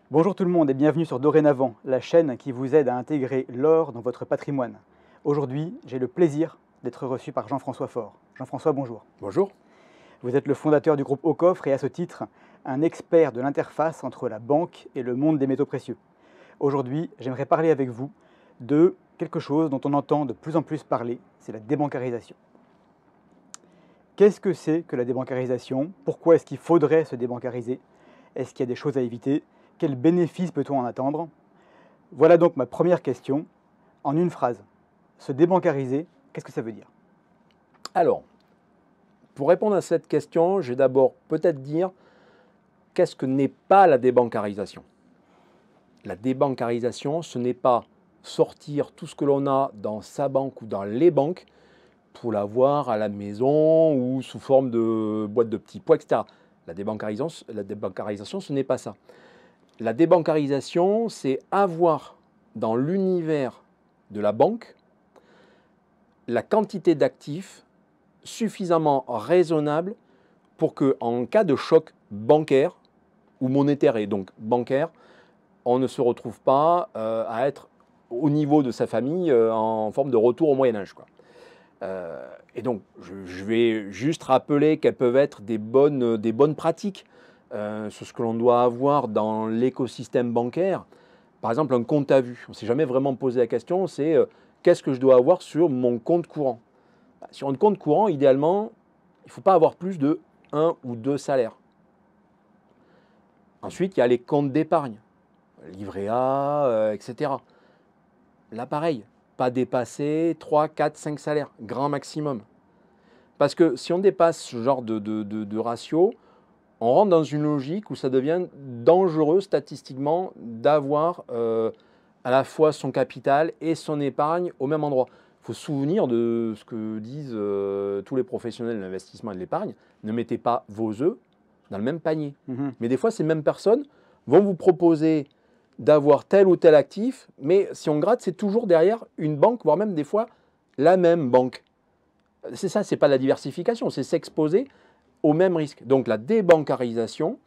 Bonjour tout le monde et bienvenue sur Dorénavant, la chaîne qui vous aide à intégrer l'or dans votre patrimoine. Aujourd'hui, j'ai le plaisir d'être reçu par Jean-François Faure. Jean-François, bonjour. Bonjour. Vous êtes le fondateur du groupe Aucoffre et à ce titre, un expert de l'interface entre la banque et le monde des métaux précieux. Aujourd'hui, j'aimerais parler avec vous de quelque chose dont on entend de plus en plus parler, c'est la débancarisation. Qu'est-ce que c'est que la débancarisation? Pourquoi est-ce qu'il faudrait se débancariser? Est-ce qu'il y a des choses à éviter? Quels bénéfices peut-on en attendre? Voilà donc ma première question. En une phrase, se débancariser, qu'est-ce que ça veut dire? Alors, pour répondre à cette question, je vais d'abord peut-être dire qu'est-ce que n'est pas la débancarisation. La débancarisation, ce n'est pas sortir tout ce que l'on a dans sa banque ou dans les banques pour l'avoir à la maison ou sous forme de boîte de petits pois, etc. La débancarisation, ce n'est pas ça. La débancarisation, c'est avoir dans l'univers de la banque la quantité d'actifs suffisamment raisonnable pour que, en cas de choc bancaire ou monétaire et donc bancaire, on ne se retrouve pas à être au niveau de sa famille en forme de retour au Moyen-Âge. Et donc, je vais juste rappeler quelles peuvent être des bonnes pratiques sur ce que l'on doit avoir dans l'écosystème bancaire. Par exemple, un compte à vue. On ne s'est jamais vraiment posé la question, c'est qu'est-ce que je dois avoir sur mon compte courant? Sur un compte courant, idéalement, il ne faut pas avoir plus de 1 ou 2 salaires. Ensuite, il y a les comptes d'épargne, livret A, etc. Là, pareil, pas dépasser 3, 4, 5 salaires, grand maximum. Parce que si on dépasse ce genre de ratio, on rentre dans une logique où ça devient dangereux statistiquement d'avoir à la fois son capital et son épargne au même endroit. Il faut se souvenir de ce que disent tous les professionnels de l'investissement et de l'épargne. Ne mettez pas vos œufs dans le même panier. Mais des fois, ces mêmes personnes vont vous proposer d'avoir tel ou tel actif, mais si on gratte, c'est toujours derrière une banque, voire même des fois la même banque. C'est ça, ce n'est pas la diversification, c'est s'exposer au même risque. Donc la débancarisation,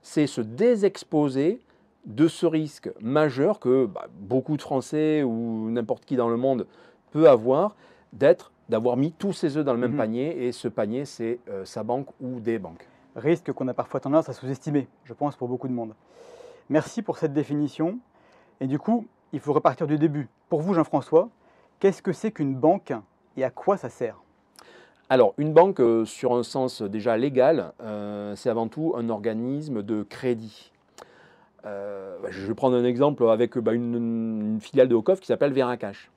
c'est se désexposer de ce risque majeur que beaucoup de Français ou n'importe qui dans le monde peut avoir, d'avoir mis tous ses œufs dans le même panier, et ce panier, c'est sa banque ou des banques. Risque qu'on a parfois tendance à sous-estimer, je pense, pour beaucoup de monde. Merci pour cette définition. Et du coup, il faut repartir du début. Pour vous, Jean-François, qu'est-ce que c'est qu'une banque et à quoi ça sert? Alors, une banque, sur un sens déjà légal, c'est avant tout un organisme de crédit. Je vais prendre un exemple avec une filiale de Aucoffre qui s'appelle Veracash.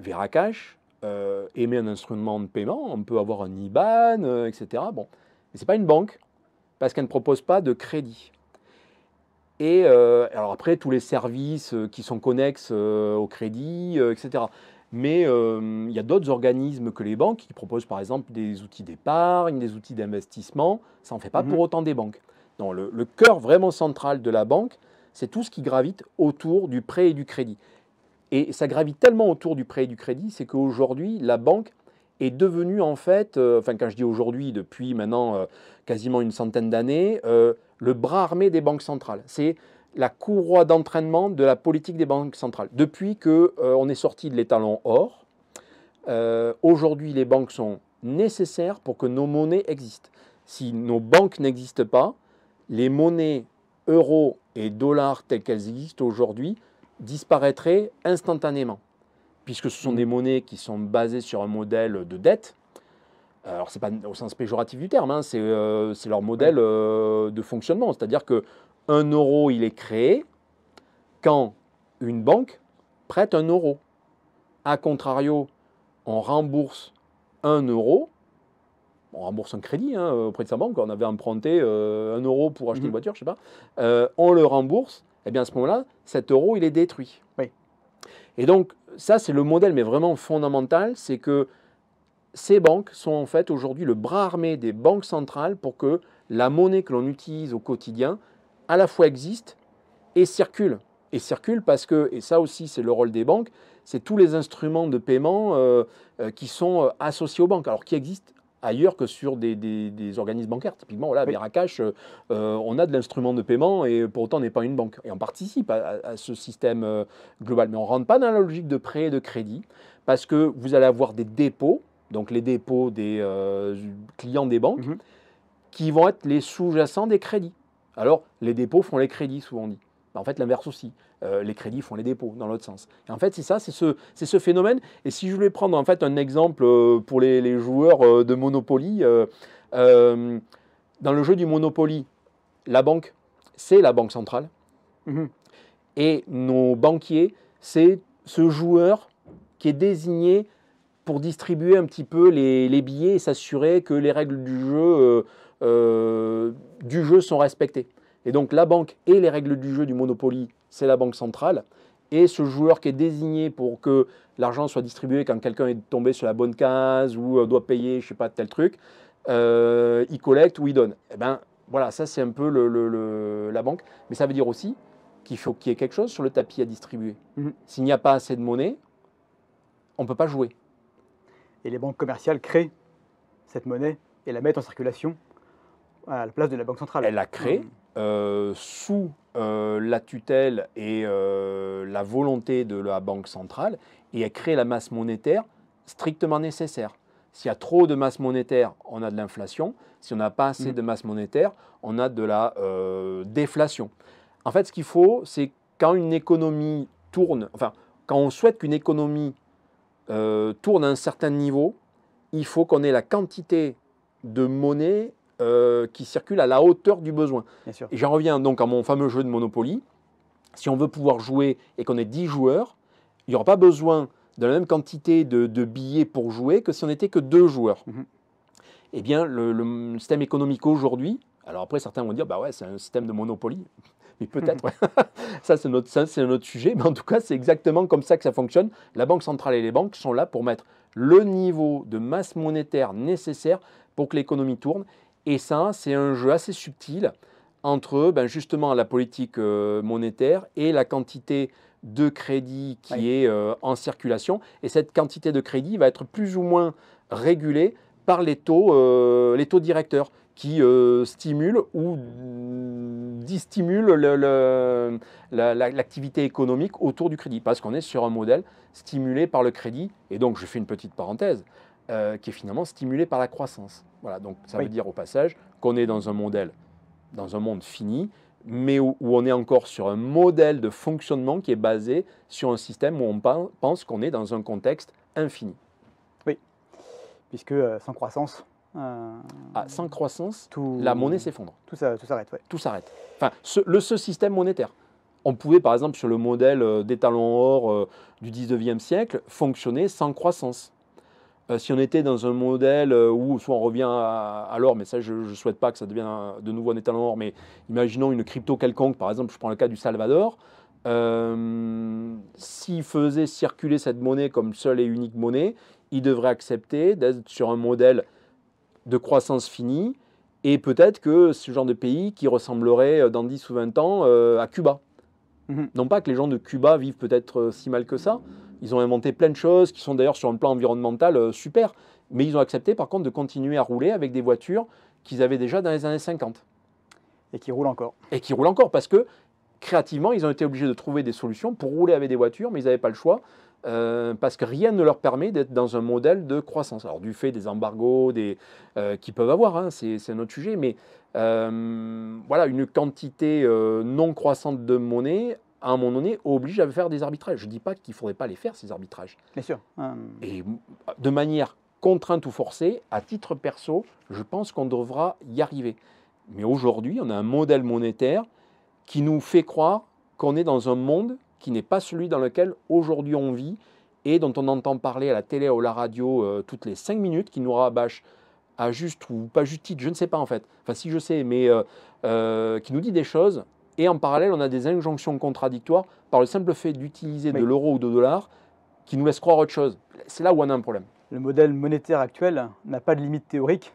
Veracash émet un instrument de paiement, on peut avoir un IBAN, etc. Bon, mais ce n'est pas une banque parce qu'elle ne propose pas de crédit. Et alors après, tous les services qui sont connexes au crédit, etc. Mais il y a d'autres organismes que les banques qui proposent par exemple des outils d'épargne, des outils d'investissement. Ça n'en fait pas pour autant des banques. Non, le cœur vraiment central de la banque, c'est tout ce qui gravite autour du prêt et du crédit. Et ça gravite tellement autour du prêt et du crédit, c'est qu'aujourd'hui, la banque est devenue en fait, enfin quand je dis aujourd'hui, depuis maintenant quasiment une centaine d'années, le bras armé des banques centrales. C'est la courroie d'entraînement de la politique des banques centrales. Depuis qu'on est sorti de l'étalon or, aujourd'hui les banques sont nécessaires pour que nos monnaies existent. Si nos banques n'existent pas, les monnaies euros et dollars telles qu'elles existent aujourd'hui disparaîtraient instantanément, puisque ce sont des monnaies qui sont basées sur un modèle de dette. Alors, ce n'est pas au sens péjoratif du terme, hein, c'est leur modèle de fonctionnement. C'est-à-dire qu'un euro, il est créé quand une banque prête un euro. A contrario, on rembourse un euro, on rembourse un crédit auprès de sa banque, on avait emprunté 1 euro pour acheter une voiture, je ne sais pas, on le rembourse, et bien à ce moment-là, cet euro, il est détruit. Oui. Et donc, ça, c'est le modèle, mais vraiment fondamental, c'est que ces banques sont en fait aujourd'hui le bras armé des banques centrales pour que la monnaie que l'on utilise au quotidien à la fois existe et circule. Et circule parce que, et ça aussi c'est le rôle des banques, c'est tous les instruments de paiement qui sont associés aux banques, alors qui existent ailleurs que sur des organismes bancaires. Typiquement, voilà, Veracash, on a de l'instrument de paiement et pour autant on n'est pas une banque. Et on participe à ce système global. Mais on ne rentre pas dans la logique de prêt et de crédit parce que vous allez avoir des dépôts, donc les dépôts des clients des banques, qui vont être les sous-jacents des crédits. Alors, les dépôts font les crédits, souvent dit. En fait, l'inverse aussi. Les crédits font les dépôts, dans l'autre sens. Et en fait, c'est ça, c'est ce phénomène. Et si je voulais prendre en fait un exemple pour les joueurs de Monopoly, dans le jeu du Monopoly, la banque, c'est la banque centrale. Et nos banquiers, c'est ce joueur qui est désigné pour distribuer un petit peu les billets et s'assurer que les règles du jeu sont respectées. Et donc la banque et les règles du jeu du Monopoly, c'est la banque centrale. Et ce joueur qui est désigné pour que l'argent soit distribué quand quelqu'un est tombé sur la bonne case ou doit payer, je ne sais pas, tel truc, il collecte ou il donne. Et ben voilà, ça c'est un peu la banque. Mais ça veut dire aussi qu'il faut qu'il y ait quelque chose sur le tapis à distribuer. S'il n'y a pas assez de monnaie, on ne peut pas jouer. Et les banques commerciales créent cette monnaie et la mettent en circulation à la place de la Banque centrale. Elle la crée sous la tutelle et la volonté de la Banque centrale et elle crée la masse monétaire strictement nécessaire. S'il y a trop de masse monétaire, on a de l'inflation. Si on n'a pas assez de masse monétaire, on a de la déflation. En fait, ce qu'il faut, c'est quand une économie tourne, enfin, quand on souhaite qu'une économie tourne à un certain niveau, il faut qu'on ait la quantité de monnaie qui circule à la hauteur du besoin. Bien sûr. Et j'en reviens donc à mon fameux jeu de Monopoly. Si on veut pouvoir jouer et qu'on ait 10 joueurs, il n'y aura pas besoin de la même quantité de billets pour jouer que si on n'était que 2 joueurs. Eh bien, le système économique aujourd'hui, alors après certains vont dire, bah ouais, c'est un système de Monopoly. Mais peut-être, ouais. Ça c'est un autre sujet, mais en tout cas c'est exactement comme ça que ça fonctionne. La Banque centrale et les banques sont là pour mettre le niveau de masse monétaire nécessaire pour que l'économie tourne. Et ça, c'est un jeu assez subtil entre justement la politique monétaire et la quantité de crédit qui est en circulation. Et cette quantité de crédit va être plus ou moins régulée par les taux directeurs qui stimulent ou distimulent l'activité économique autour du crédit. Parce qu'on est sur un modèle stimulé par le crédit. Et donc, je fais une petite parenthèse, qui est finalement stimulé par la croissance. Voilà, donc ça veut dire au passage qu'on est dans un modèle, dans un monde fini, mais où on est encore sur un modèle de fonctionnement qui est basé sur un système où on pense qu'on est dans un contexte infini. Oui, puisque sans croissance... sans croissance, la monnaie s'effondre. Tout s'arrête, oui. Tout s'arrête. Enfin, ce système monétaire. On pouvait, par exemple, sur le modèle d'étalon or du 19e siècle, fonctionner sans croissance. Si on était dans un modèle où soit on revient à l'or, mais ça je ne souhaite pas que ça devienne de nouveau un étalon or, mais imaginons une crypto quelconque, par exemple je prends le cas du Salvador, s'il faisait circuler cette monnaie comme seule et unique monnaie, il devrait accepter d'être sur un modèle de croissance finie et peut-être que ce genre de pays qui ressemblerait dans 10 ou 20 ans à Cuba. Non pas que les gens de Cuba vivent peut-être si mal que ça, ils ont inventé plein de choses qui sont d'ailleurs sur un plan environnemental super, mais ils ont accepté par contre de continuer à rouler avec des voitures qu'ils avaient déjà dans les années 50. Et qui roulent encore. Et qui roulent encore parce que créativement, ils ont été obligés de trouver des solutions pour rouler avec des voitures, mais ils n'avaient pas le choix parce que rien ne leur permet d'être dans un modèle de croissance. Alors du fait des embargos qu'ils peuvent avoir, hein, c'est un autre sujet, mais voilà, une quantité non croissante de monnaie, à un moment donné, oblige à faire des arbitrages. Je ne dis pas qu'il ne faudrait pas les faire, ces arbitrages. Bien sûr. Et de manière contrainte ou forcée, à titre perso, je pense qu'on devra y arriver. Mais aujourd'hui, on a un modèle monétaire qui nous fait croire qu'on est dans un monde qui n'est pas celui dans lequel aujourd'hui on vit et dont on entend parler à la télé ou à la radio toutes les 5 minutes, qui nous rabâche à juste ou pas juste titre, je ne sais pas en fait, enfin si je sais, mais qui nous dit des choses. Et en parallèle, on a des injonctions contradictoires par le simple fait d'utiliser de l'euro ou de dollar qui nous laissent croire autre chose. C'est là où on a un problème. Le modèle monétaire actuel n'a pas de limite théorique,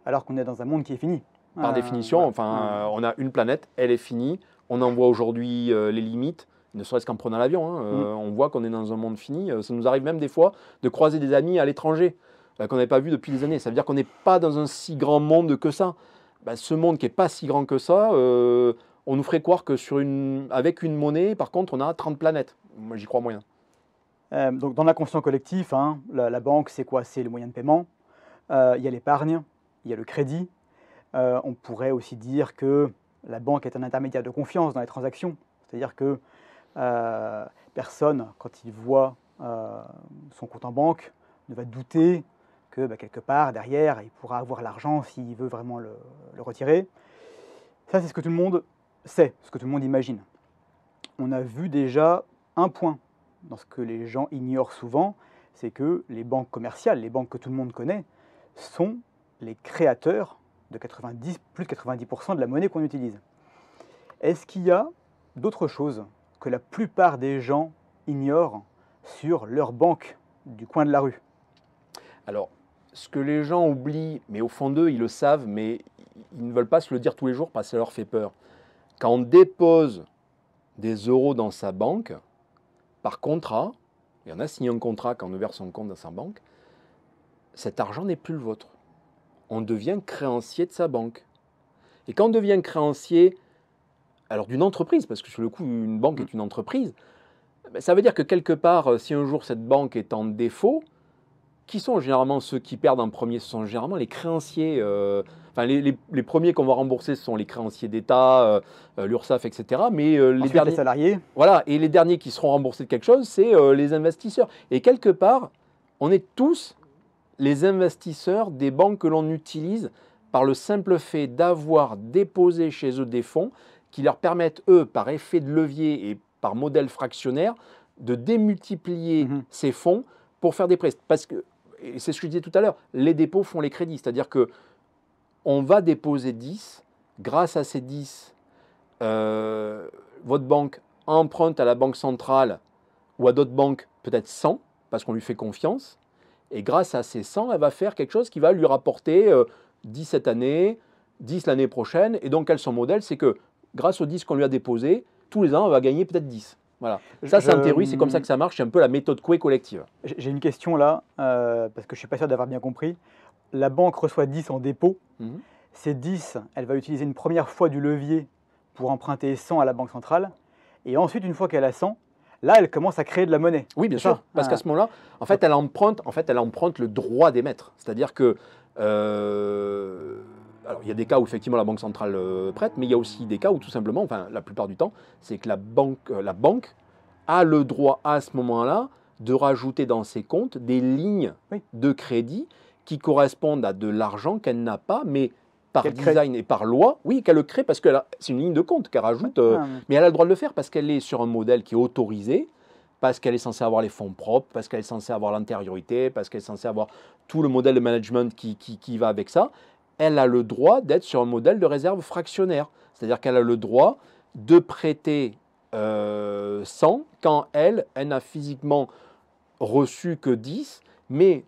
alors qu'on est dans un monde qui est fini. Par définition, on a une planète, elle est finie. On en voit aujourd'hui les limites, ne serait-ce qu'en prenant l'avion. On voit qu'on est dans un monde fini. Ça nous arrive même des fois de croiser des amis à l'étranger. qu'on n'avait pas vu depuis des années. Ça veut dire qu'on n'est pas dans un si grand monde que ça. Ce monde qui n'est pas si grand que ça, on nous ferait croire que avec une monnaie, par contre, on a 30 planètes. Moi, j'y crois moyen. Donc dans l'inconscient collectif, hein, la banque, c'est quoi? C'est le moyen de paiement. Il y a l'épargne, il y a le crédit. On pourrait aussi dire que la banque est un intermédiaire de confiance dans les transactions. C'est-à-dire que personne, quand il voit son compte en banque, ne va douter que quelque part, derrière, il pourra avoir l'argent s'il veut vraiment le retirer. Ça, c'est ce que tout le monde sait, ce que tout le monde imagine. On a vu déjà un point dans ce que les gens ignorent souvent, c'est que les banques commerciales, les banques que tout le monde connaît, sont les créateurs de plus de 90% de la monnaie qu'on utilise. Est-ce qu'il y a d'autres choses que la plupart des gens ignorent sur leur banque du coin de la rue? Alors, ce que les gens oublient, mais au fond d'eux, ils le savent, mais ils ne veulent pas se le dire tous les jours parce que ça leur fait peur. Quand on dépose des euros dans sa banque, par contrat, et on a signé un contrat quand on ouvre son compte dans sa banque, cet argent n'est plus le vôtre. On devient créancier de sa banque. Et quand on devient créancier, alors d'une entreprise, parce que sur le coup, une banque est une entreprise, ça veut dire que quelque part, si un jour cette banque est en défaut, qui sont généralement ceux qui perdent en premier? Ce sont généralement les créanciers. Les premiers qu'on va rembourser, ce sont les créanciers d'État, l'URSSAF, etc. Mais les salariés. Voilà, et les derniers qui seront remboursés de quelque chose, c'est les investisseurs. Et quelque part, on est tous les investisseurs des banques que l'on utilise par le simple fait d'avoir déposé chez eux des fonds qui leur permettent, eux, par effet de levier et par modèle fractionnaire, de démultiplier ces fonds pour faire des prêts. Parce que, et c'est ce que je disais tout à l'heure, les dépôts font les crédits. C'est-à-dire qu'on va déposer 10, grâce à ces 10, votre banque emprunte à la banque centrale ou à d'autres banques peut-être 100, parce qu'on lui fait confiance. Et grâce à ces 100, elle va faire quelque chose qui va lui rapporter 10 cette année, 10 l'année prochaine. Et donc, quel son modèle? C'est que grâce aux 10 qu'on lui a déposés, tous les ans, elle va gagner peut-être 10. Voilà. Ça, c'est en théorie, c'est comme ça que ça marche. C'est un peu la méthode Coué collective. J'ai une question là, parce que je ne suis pas sûr d'avoir bien compris. La banque reçoit 10 en dépôt. Ces 10, elle va utiliser une première fois du levier pour emprunter 100 à la banque centrale. Et ensuite, une fois qu'elle a 100, là, elle commence à créer de la monnaie. Oui, bien sûr. Parce qu'à ce moment-là, en fait, elle emprunte le droit d'émettre. C'est-à-dire que alors, il y a des cas où effectivement la banque centrale prête, mais il y a aussi des cas où tout simplement, enfin la plupart du temps, c'est que la banque a le droit à ce moment-là de rajouter dans ses comptes des lignes de crédit qui correspondent à de l'argent qu'elle n'a pas, mais par design et par loi, oui, qu'elle le crée parce que c'est une ligne de compte qu'elle rajoute, mais elle a le droit de le faire parce qu'elle est sur un modèle qui est autorisé, parce qu'elle est censée avoir les fonds propres, parce qu'elle est censée avoir l'antériorité, parce qu'elle est censée avoir tout le modèle de management qui va avec ça. Elle a le droit d'être sur un modèle de réserve fractionnaire. C'est-à-dire qu'elle a le droit de prêter 100 quand elle n'a physiquement reçu que 10, mais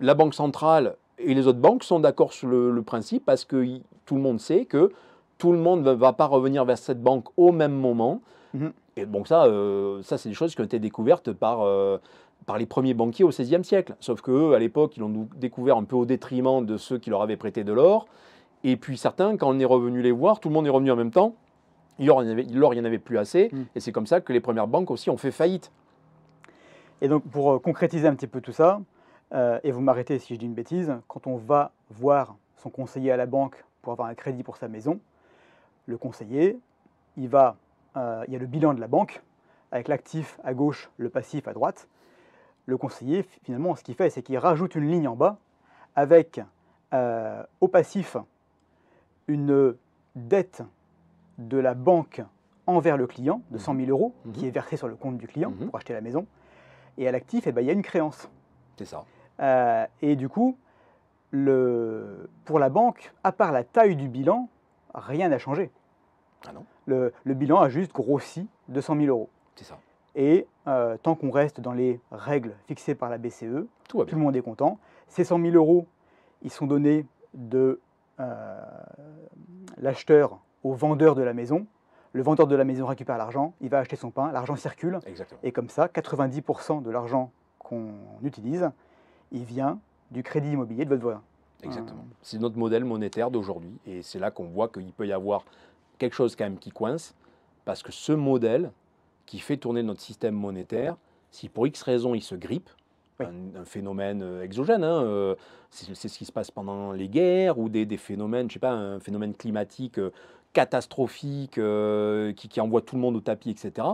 la Banque centrale et les autres banques sont d'accord sur le principe parce que tout le monde sait que tout le monde ne va pas revenir vers cette banque au même moment. Et donc ça c'est des choses qui ont été découvertes par les premiers banquiers au XVIe siècle. Sauf qu'à l'époque, ils l'ont découvert un peu au détriment de ceux qui leur avaient prêté de l'or. Et puis certains, quand on est revenu les voir, tout le monde est revenu en même temps. L'or, il n'y en avait plus assez. Et c'est comme ça que les premières banques aussi ont fait faillite. Et donc pour concrétiser un petit peu tout ça, et vous m'arrêtez si je dis une bêtise, quand on va voir son conseiller à la banque pour avoir un crédit pour sa maison, le conseiller, il y a le bilan de la banque, avec l'actif à gauche, le passif à droite. Le conseiller, finalement, ce qu'il fait, c'est qu'il rajoute une ligne en bas avec au passif une dette de la banque envers le client de 100 000 euros qui est versée sur le compte du client pour acheter la maison. Et à l'actif, il y a une créance. C'est ça. Et du coup, pour la banque, à part la taille du bilan, rien n'a changé. Ah non. Le bilan a juste grossi de 100 000 euros. C'est ça. Et tant qu'on reste dans les règles fixées par la BCE, tout le monde est content. Ces 100 000 euros, ils sont donnés de l'acheteur au vendeur de la maison. Le vendeur de la maison récupère l'argent, il va acheter son pain, l'argent circule. Exactement. Et comme ça, 90% de l'argent qu'on utilise, il vient du crédit immobilier de votre voisin. Exactement. C'est notre modèle monétaire d'aujourd'hui. Et c'est là qu'on voit qu'il peut y avoir quelque chose quand même qui coince, parce que ce modèle qui fait tourner notre système monétaire, si pour X raison il se grippe, Oui. un phénomène exogène, hein, c'est ce qui se passe pendant les guerres ou des phénomènes, je sais pas, un phénomène climatique catastrophique qui envoie tout le monde au tapis, etc.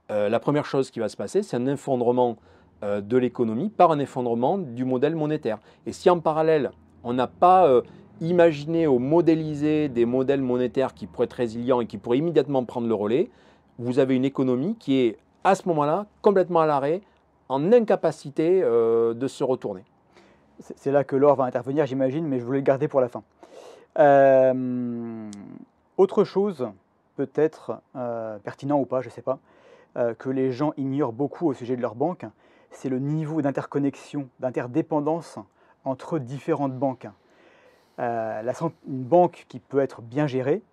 La première chose qui va se passer, c'est un effondrement de l'économie par un effondrement du modèle monétaire. Et si en parallèle, on n'a pas imaginé ou modélisé des modèles monétaires qui pourraient être résilients et qui pourraient immédiatement prendre le relais, vous avez une économie qui est à ce moment-là complètement à l'arrêt, en incapacité de se retourner. C'est là que l'or va intervenir, j'imagine, mais je voulais le garder pour la fin. Autre chose, peut-être pertinent ou pas, je ne sais pas, que les gens ignorent beaucoup au sujet de leur banque, c'est le niveau d'interconnexion, d'interdépendance entre différentes banques. Une banque qui peut être bien gérée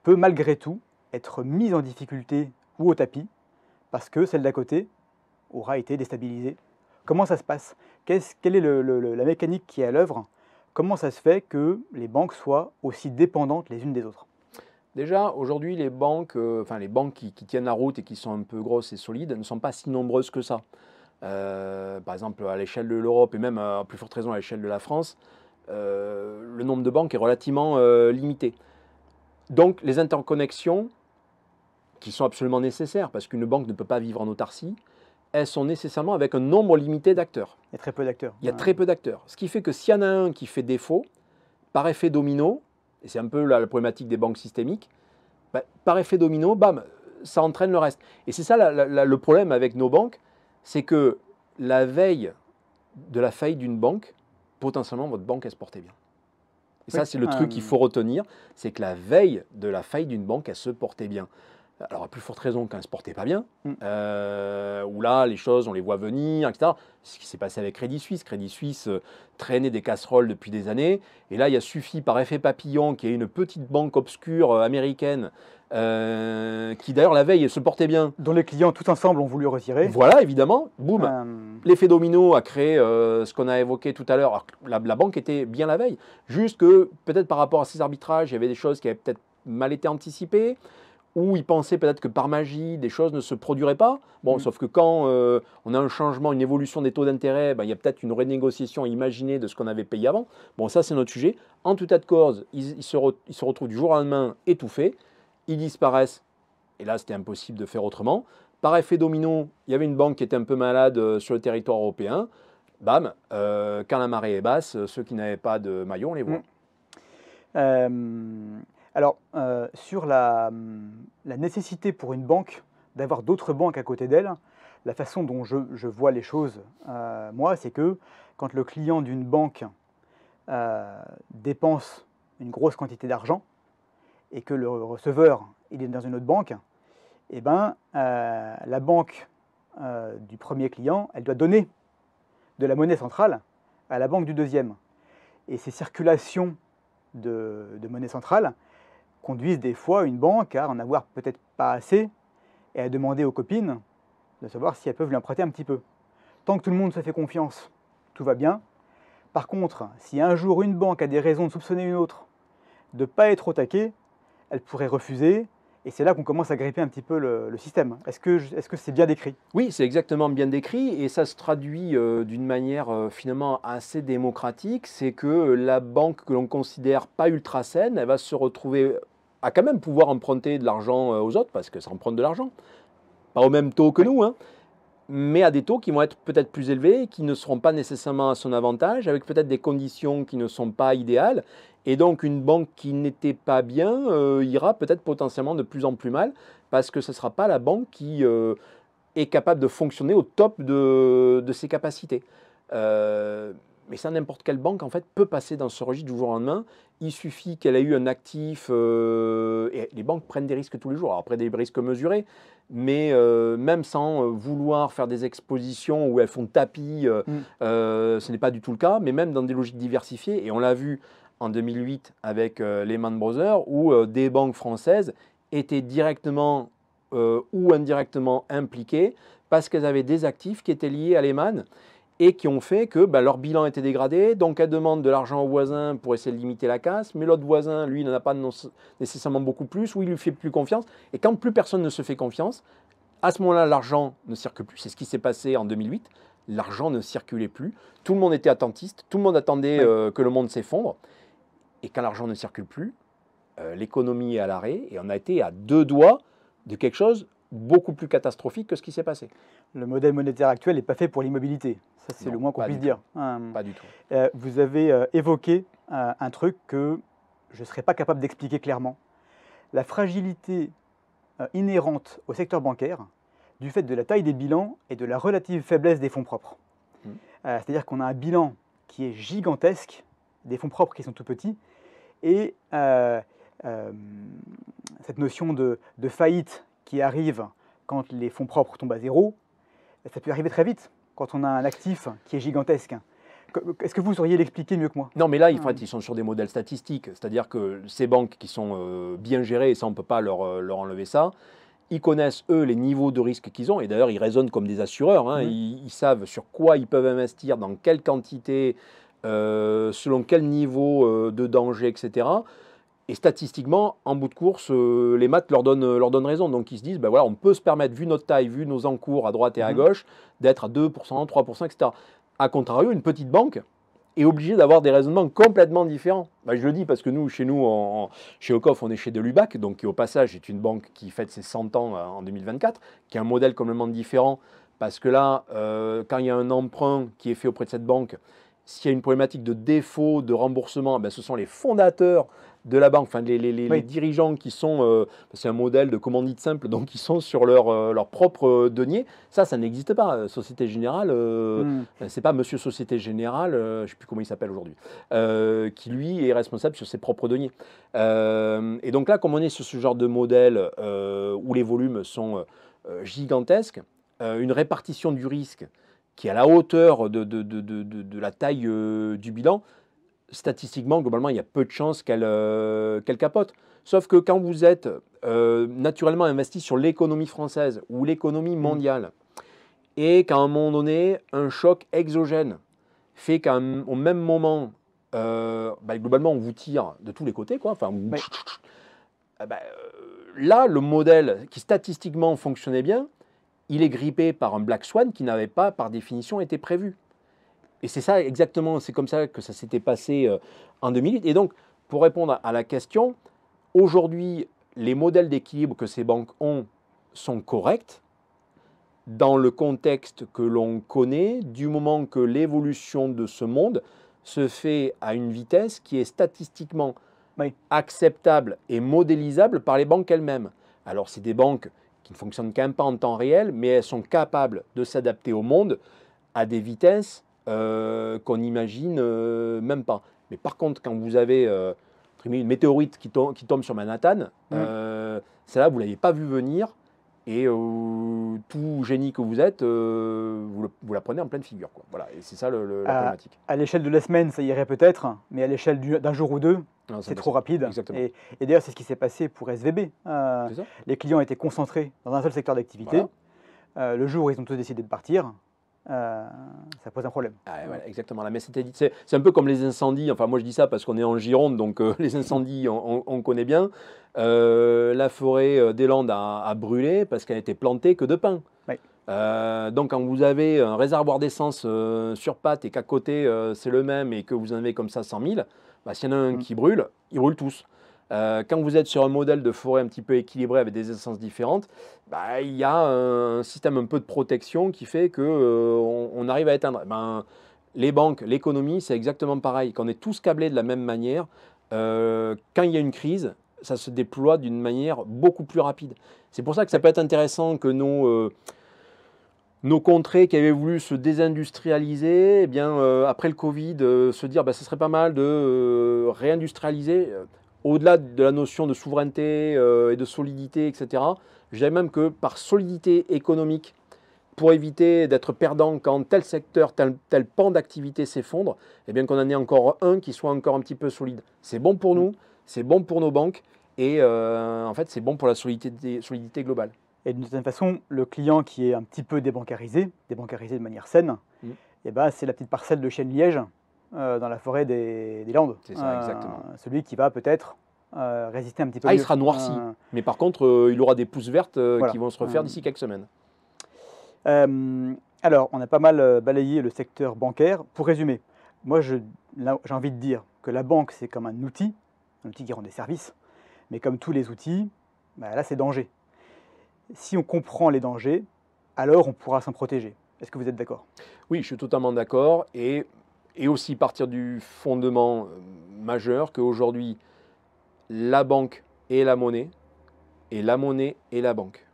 peut malgré tout être mise en difficulté ou au tapis parce que celle d'à côté aura été déstabilisée. Comment ça se passe? Quelle est la mécanique qui est à l'œuvre? Comment ça se fait que les banques soient aussi dépendantes les unes des autres? Déjà, aujourd'hui, les banques qui tiennent la route et qui sont un peu grosses et solides ne sont pas si nombreuses que ça. Par exemple, à l'échelle de l'Europe et même à plus forte raison à l'échelle de la France, le nombre de banques est relativement limité. Donc, les interconnexions, qui sont absolument nécessaires, parce qu'une banque ne peut pas vivre en autarcie, elles sont nécessairement avec un nombre limité d'acteurs. Il y a très peu d'acteurs. Il y a très peu d'acteurs. Ce qui fait que s'il y en a un qui fait défaut, par effet domino, et c'est un peu la problématique des banques systémiques, par effet domino, bam, ça entraîne le reste. Et c'est ça le problème avec nos banques, c'est que la veille de la faillite d'une banque, potentiellement votre banque, elle se portait bien. Et ça, c'est le truc qu'il faut retenir, c'est que la veille de la faillite d'une banque, elle se portait bien. Alors, à plus forte raison quand elle ne se portait pas bien, où là, les choses, on les voit venir, etc. C'est ce qui s'est passé avec Crédit Suisse. Crédit Suisse traînait des casseroles depuis des années. Et là, il a suffi, par effet papillon, qu'il y ait une petite banque obscure américaine, qui d'ailleurs, la veille, se portait bien. Dont les clients, tous ensemble, ont voulu retirer. Voilà, évidemment. Boum. L'effet domino a créé ce qu'on a évoqué tout à l'heure. La banque était bien la veille. Juste que, peut-être par rapport à ces arbitrages, il y avait des choses qui avaient peut-être mal été anticipées, où ils pensaient peut-être que par magie, des choses ne se produiraient pas. Bon, sauf que quand on a un changement, une évolution des taux d'intérêt, il y a peut-être une renégociation imaginée de ce qu'on avait payé avant. Bon, ça, c'est notre sujet. En tout état de cause, ils se retrouvent du jour au lendemain étouffés. Ils disparaissent. Et là, c'était impossible de faire autrement. Par effet domino, il y avait une banque qui était un peu malade sur le territoire européen. Bam, quand la marée est basse, ceux qui n'avaient pas de maillot, on les voit. Alors, sur la nécessité pour une banque d'avoir d'autres banques à côté d'elle, la façon dont je vois les choses, moi, c'est que quand le client d'une banque dépense une grosse quantité d'argent et que le receveur il est dans une autre banque, eh ben, la banque du premier client, elle doit donner de la monnaie centrale à la banque du deuxième. Et ces circulations de monnaie centrale conduisent des fois une banque à en avoir peut-être pas assez et à demander aux copines de savoir si elles peuvent lui emprunter un petit peu. Tant que tout le monde se fait confiance, tout va bien. Par contre, si un jour une banque a des raisons de soupçonner une autre de ne pas être au taquet, elle pourrait refuser. Et c'est là qu'on commence à gripper un petit peu le système. Est-ce que c'est bien décrit? Oui, c'est exactement bien décrit et ça se traduit d'une manière finalement assez démocratique. C'est que la banque que l'on considère pas ultra saine, elle va se retrouver à quand même pouvoir emprunter de l'argent aux autres parce que ça emprunte de l'argent. Pas au même taux que nous, hein, mais à des taux qui vont être peut-être plus élevés, qui ne seront pas nécessairement à son avantage, avec peut-être des conditions qui ne sont pas idéales. Et donc une banque qui n'était pas bien ira peut-être potentiellement de plus en plus mal, parce que ce ne sera pas la banque qui est capable de fonctionner au top de ses capacités. Mais ça, n'importe quelle banque en fait peut passer dans ce registre du jour au lendemain. Il suffit qu'elle ait eu un actif, et les banques prennent des risques tous les jours. Alors après, des risques mesurés, mais même sans vouloir faire des expositions où elles font tapis, ce n'est pas du tout le cas, mais même dans des logiques diversifiées, et on l'a vu en 2008 avec Lehman Brothers, où des banques françaises étaient directement ou indirectement impliquées parce qu'elles avaient des actifs qui étaient liés à Lehman. et qui ont fait que leur bilan était dégradé, donc elles demandent de l'argent au voisin pour essayer de limiter la casse, mais l'autre voisin, lui, n'en a pas nécessairement beaucoup plus, ou il lui fait plus confiance, et quand plus personne ne se fait confiance, à ce moment-là, l'argent ne circule plus. C'est ce qui s'est passé en 2008. L'argent ne circulait plus. Tout le monde était attentiste. Tout le monde attendait que le monde s'effondre. Et quand l'argent ne circule plus, l'économie est à l'arrêt. Et on a été à 2 doigts de quelque chose beaucoup plus catastrophique que ce qui s'est passé. Le modèle monétaire actuel n'est pas fait pour l'immobilité. Ça, c'est le moins qu'on puisse dire. Pas du tout. Vous avez évoqué un truc que je ne serais pas capable d'expliquer clairement. La fragilité inhérente au secteur bancaire du fait de la taille des bilans et de la relative faiblesse des fonds propres. C'est-à-dire qu'on a un bilan qui est gigantesque, des fonds propres qui sont tout petits, et cette notion de faillite qui arrive quand les fonds propres tombent à zéro, ça peut arriver très vite quand on a un actif qui est gigantesque. Est-ce que vous sauriez l'expliquer mieux que moi? Non, mais là, ils sont sur des modèles statistiques. C'est-à-dire que ces banques qui sont bien gérées, et ça, on ne peut pas leur enlever ça, ils connaissent, eux, les niveaux de risque qu'ils ont. Et d'ailleurs, ils raisonnent comme des assureurs. Ils savent sur quoi ils peuvent investir, dans quelle quantité, selon quel niveau de danger, etc. Et statistiquement, en bout de course, les maths leur donnent raison. Donc ils se disent, voilà, on peut se permettre, vu notre taille, vu nos encours à droite et à gauche, d'être à 2%, 3%, etc. A contrario, une petite banque est obligée d'avoir des raisonnements complètement différents. Je le dis parce que nous, chez Ocof, on est chez Delubac, donc qui au passage est une banque qui fête ses 100 ans en 2024, qui a un modèle complètement différent, parce que là, quand il y a un emprunt qui est fait auprès de cette banque, s'il y a une problématique de défaut, de remboursement, ce sont les fondateurs de la banque, enfin les dirigeants qui sont, c'est un modèle de commandite simple, donc ils sont sur leur propre denier. Ça n'existe pas. Société Générale, c'est pas Monsieur Société Générale, je ne sais plus comment il s'appelle aujourd'hui, qui lui est responsable sur ses propres deniers. Et donc là, comme on est sur ce genre de modèle où les volumes sont gigantesques, une répartition du risque qui est à la hauteur de la taille du bilan, statistiquement, globalement, il y a peu de chances qu'elle capote. Sauf que quand vous êtes naturellement investi sur l'économie française ou l'économie mondiale, et qu'à un moment donné, un choc exogène fait qu'au même moment, globalement, on vous tire de tous les côtés, quoi. Enfin, là, le modèle qui statistiquement fonctionnait bien, il est grippé par un Black Swan qui n'avait pas, par définition, été prévu. Et c'est ça exactement, c'est comme ça que ça s'était passé en 2008. Et donc, pour répondre à la question, aujourd'hui, les modèles d'équilibre que ces banques ont sont corrects dans le contexte que l'on connaît, du moment que l'évolution de ce monde se fait à une vitesse qui est statistiquement acceptable et modélisable par les banques elles-mêmes. Alors, c'est des banques qui ne fonctionnent quand même pas en temps réel, mais elles sont capables de s'adapter au monde à des vitesses qu'on n'imagine même pas. Mais par contre, quand vous avez une météorite qui tombe sur Manhattan, celle-là, vous ne l'avez pas vu venir, et tout génie que vous êtes, vous la prenez en pleine figure, quoi. Voilà, et c'est ça la problématique. À l'échelle de la semaine, ça irait peut-être, mais à l'échelle d'un jour ou deux, c'est trop rapide. Et d'ailleurs, c'est ce qui s'est passé pour SVB. Les clients étaient concentrés dans un seul secteur d'activité. Voilà. Le jour où ils ont tous décidé de partir, ça pose un problème. Voilà, exactement. Là, mais c'est un peu comme les incendies. Enfin, moi, je dis ça parce qu'on est en Gironde, donc les incendies, on connaît bien. La forêt des Landes a brûlé parce qu'elle n'était plantée que de pins. Donc, quand vous avez un réservoir d'essence sur pattes et qu'à côté, c'est le même et que vous en avez comme ça 100 000, s'il y en a un qui brûle, ils brûlent tous. Quand vous êtes sur un modèle de forêt un petit peu équilibré avec des essences différentes, il y a un système un peu de protection qui fait qu'on arrive à éteindre. Les banques, l'économie, c'est exactement pareil. Quand on est tous câblés de la même manière, quand il y a une crise, ça se déploie d'une manière beaucoup plus rapide. C'est pour ça que ça peut être intéressant que nos contrées qui avaient voulu se désindustrialiser, après le Covid, se dire ce serait pas mal de réindustrialiser. Au-delà de la notion de souveraineté et de solidité, etc., je dirais même que par solidité économique, pour éviter d'être perdant quand tel secteur, tel pan d'activité s'effondre, qu'on en ait encore un qui soit encore un petit peu solide. C'est bon pour nous, c'est bon pour nos banques, et en fait, c'est bon pour la solidité globale. Et d'une certaine façon, le client qui est un petit peu débancarisé de manière saine, eh ben, c'est la petite parcelle de chêne liège dans la forêt des Landes. C'est ça, exactement. Celui qui va peut-être résister un petit peu Ah, il mieux. sera noirci, mais par contre, il aura des pousses vertes Voilà. qui vont se refaire d'ici quelques semaines. Alors, on a pas mal balayé le secteur bancaire. Pour résumer, moi, j'ai envie de dire que la banque, c'est comme un outil qui rend des services, mais comme tous les outils, bah, là, c'est danger. Si on comprend les dangers, alors on pourra s'en protéger. Est-ce que vous êtes d'accord? Oui, je suis totalement d'accord, et aussi partir du fondement majeur qu'aujourd'hui, la banque est la monnaie, et la monnaie est la banque.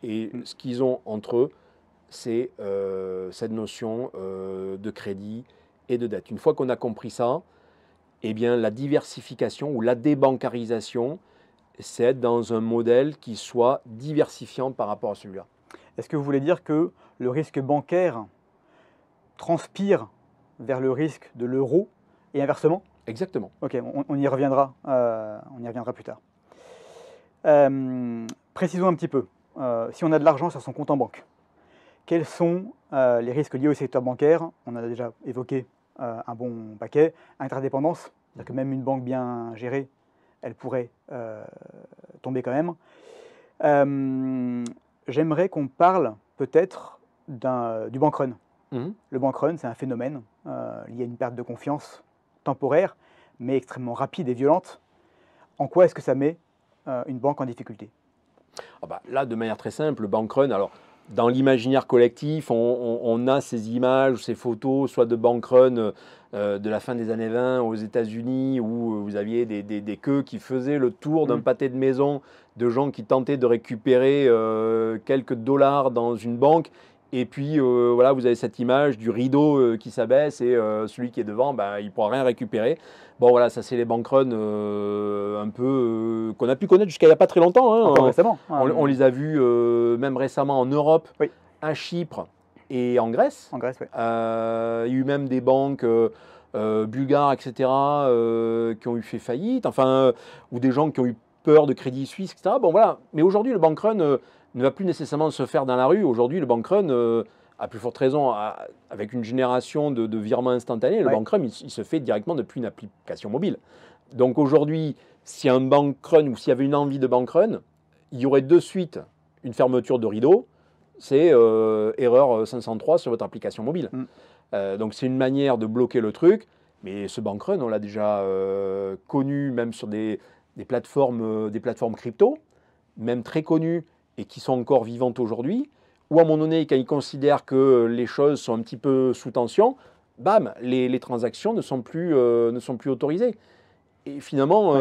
Et ce qu'ils ont entre eux, c'est cette notion de crédit et de dette. Une fois qu'on a compris ça, eh bien, la diversification ou la débancarisation, c'est être dans un modèle qui soit diversifiant par rapport à celui-là. Est-ce que vous voulez dire que le risque bancaire transpire vers le risque de l'euro et inversement? Exactement. Ok, on y reviendra plus tard. Précisons un petit peu, si on a de l'argent sur son compte en banque, quels sont les risques liés au secteur bancaire? On en a déjà évoqué un bon paquet. Interdépendance, c'est-à-dire que même une banque bien gérée, elle pourrait tomber quand même. J'aimerais qu'on parle peut-être du bank run. Le bank run, c'est un phénomène lié à une perte de confiance temporaire, mais extrêmement rapide et violente. En quoi est-ce que ça met une banque en difficulté? Là, de manière très simple, le bank run, alors dans l'imaginaire collectif, on a ces images, ces photos, soit de bank run de la fin des années 20 aux États-Unis, où vous aviez des queues qui faisaient le tour d'un pâté de maison, de gens qui tentaient de récupérer quelques dollars dans une banque. Et puis voilà, vous avez cette image du rideau qui s'abaisse et celui qui est devant, il ne pourra rien récupérer. Bon voilà, ça c'est les bank runs un peu qu'on a pu connaître jusqu'à il n'y a pas très longtemps. Hein. Encore récemment. On les a vus même récemment en Europe, oui, à Chypre et en Grèce. En Grèce, oui. Il y a eu même des banques bulgares, etc., qui ont eu fait faillite, enfin, ou des gens qui ont eu peur de Crédit Suisse, etc. Bon voilà, mais aujourd'hui le bank run ne va plus nécessairement se faire dans la rue. Aujourd'hui le bank run, à plus forte raison, avec une génération de virements instantanés, le bank run il se fait directement depuis une application mobile. Donc aujourd'hui, s'il y a un bank run ou s'il y avait une envie de bank run, il y aurait de suite une fermeture de rideau, c'est erreur 503 sur votre application mobile. Donc c'est une manière de bloquer le truc, mais ce bank run, on l'a déjà connu même sur des plateformes crypto, même très connues et qui sont encore vivantes aujourd'hui, où à un moment donné, quand ils considèrent que les choses sont un petit peu sous tension, bam, les transactions ne sont plus autorisées. Et finalement,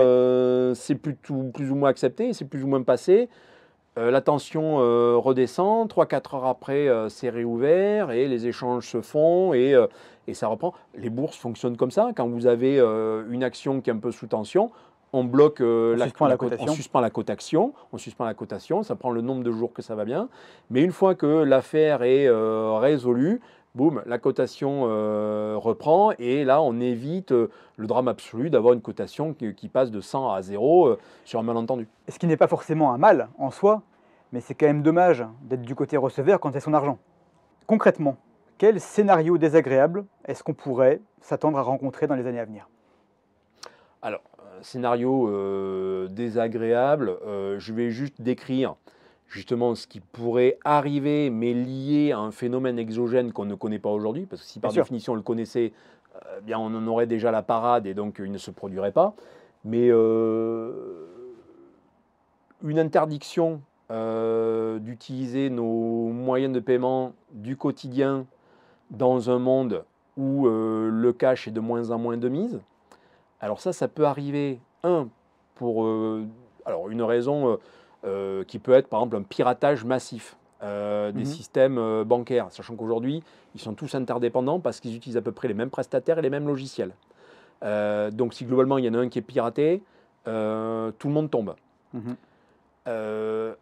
c'est plus ou moins accepté, c'est plus ou moins passé. La tension redescend, 3-4 heures après, c'est réouvert et les échanges se font et ça reprend. Les bourses fonctionnent comme ça. Quand vous avez une action qui est un peu sous tension, on bloque on suspend la cotation, ça prend le nombre de jours que ça va bien. Mais une fois que l'affaire est résolue, boum, la cotation reprend et là, on évite le drame absolu d'avoir une cotation qui passe de 100 à 0 sur un malentendu. Ce qui n'est pas forcément un mal en soi, mais c'est quand même dommage d'être du côté receveur quand c'est son argent. Concrètement, quel scénario désagréable est-ce qu'on pourrait s'attendre à rencontrer dans les années à venir? Alors, scénario désagréable, je vais juste décrire justement ce qui pourrait arriver, mais lié à un phénomène exogène qu'on ne connaît pas aujourd'hui, parce que si par définition on le connaissait, bien on en aurait déjà la parade et donc il ne se produirait pas. Mais une interdiction d'utiliser nos moyens de paiement du quotidien dans un monde où le cash est de moins en moins de mise. Alors ça peut arriver, pour une raison qui peut être par exemple un piratage massif des systèmes bancaires, sachant qu'aujourd'hui, ils sont tous interdépendants parce qu'ils utilisent à peu près les mêmes prestataires et les mêmes logiciels. Donc si globalement il y en a un qui est piraté, tout le monde tombe.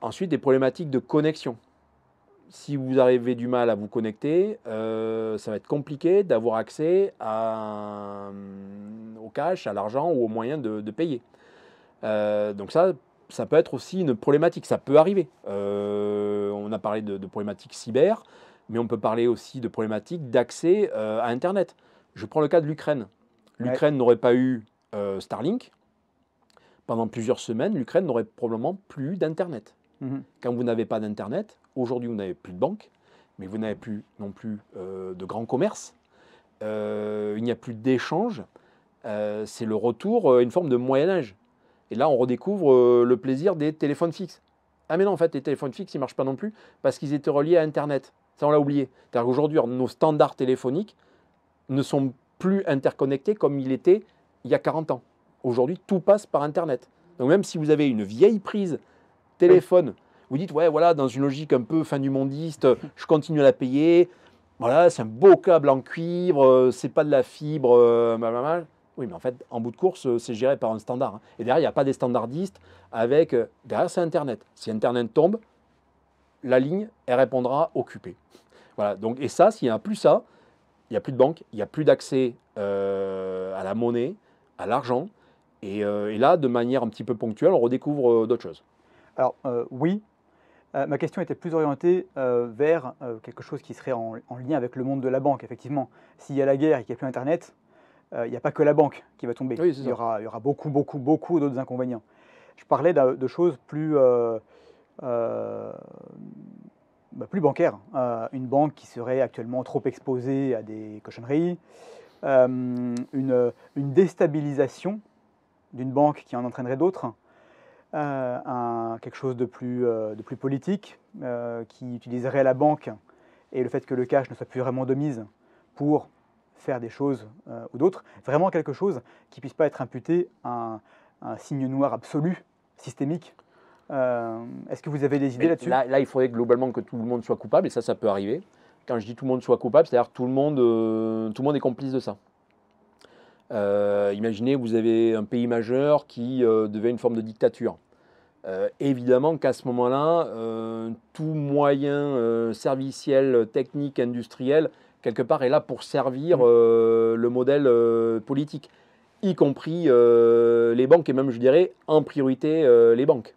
Ensuite, des problématiques de connexion. Si vous avez du mal à vous connecter, ça va être compliqué d'avoir accès au cash, à l'argent ou aux moyens de payer. Donc ça peut être aussi une problématique, ça peut arriver. On a parlé de problématiques cyber, mais on peut parler aussi de problématiques d'accès à Internet. Je prends le cas de l'Ukraine. L'Ukraine n'aurait pas eu Starlink. Pendant plusieurs semaines, l'Ukraine n'aurait probablement plus d'Internet. Quand vous n'avez pas d'Internet, aujourd'hui vous n'avez plus de banque, mais vous n'avez plus non plus de grands commerces. Il n'y a plus d'échanges. C'est le retour à une forme de Moyen-Âge. Et là, on redécouvre le plaisir des téléphones fixes. Ah mais non, en fait, les téléphones fixes, ils ne marchent pas non plus parce qu'ils étaient reliés à Internet. Ça, on l'a oublié. C'est-à-dire qu'aujourd'hui, nos standards téléphoniques ne sont plus interconnectés comme il était il y a 40 ans. Aujourd'hui, tout passe par Internet. Donc même si vous avez une vieille prise téléphone, vous dites, ouais, voilà, dans une logique un peu fin du mondiste, je continue à la payer. Voilà, c'est un beau câble en cuivre, c'est pas de la fibre, blablabla. Oui, mais en fait, en bout de course, c'est géré par un standard. Hein. Et derrière, il n'y a pas des standardistes avec... derrière, c'est Internet. Si Internet tombe, la ligne, elle répondra occupée. Voilà, donc, et ça, s'il n'y a plus ça, il n'y a plus de banque, il n'y a plus d'accès à la monnaie, à l'argent. Et là, de manière un petit peu ponctuelle, on redécouvre d'autres choses. Alors, oui. Ma question était plus orientée vers quelque chose qui serait en lien avec le monde de la banque, effectivement. S'il y a la guerre et qu'il n'y a plus Internet, il n'y a pas que la banque qui va tomber. Oui, Il y aura beaucoup, beaucoup, beaucoup d'autres inconvénients. Je parlais de choses plus, plus bancaires. Une banque qui serait actuellement trop exposée à des cochonneries, une déstabilisation d'une banque qui en entraînerait d'autres, quelque chose de plus politique, qui utiliserait la banque et le fait que le cash ne soit plus vraiment de mise pour faire des choses ou d'autres, vraiment quelque chose qui ne puisse pas être imputé à un signe noir absolu, systémique. Est-ce que vous avez des idées là-dessus? Là, il faudrait globalement que tout le monde soit coupable, et ça peut arriver. Quand je dis tout le monde soit coupable, c'est-à-dire que tout le monde est complice de ça. Imaginez, vous avez un pays majeur qui devient une forme de dictature. Évidemment qu'à ce moment-là, tout moyen serviciel, technique, industriel, quelque part est là pour servir le modèle politique, y compris les banques, et même, je dirais, en priorité les banques.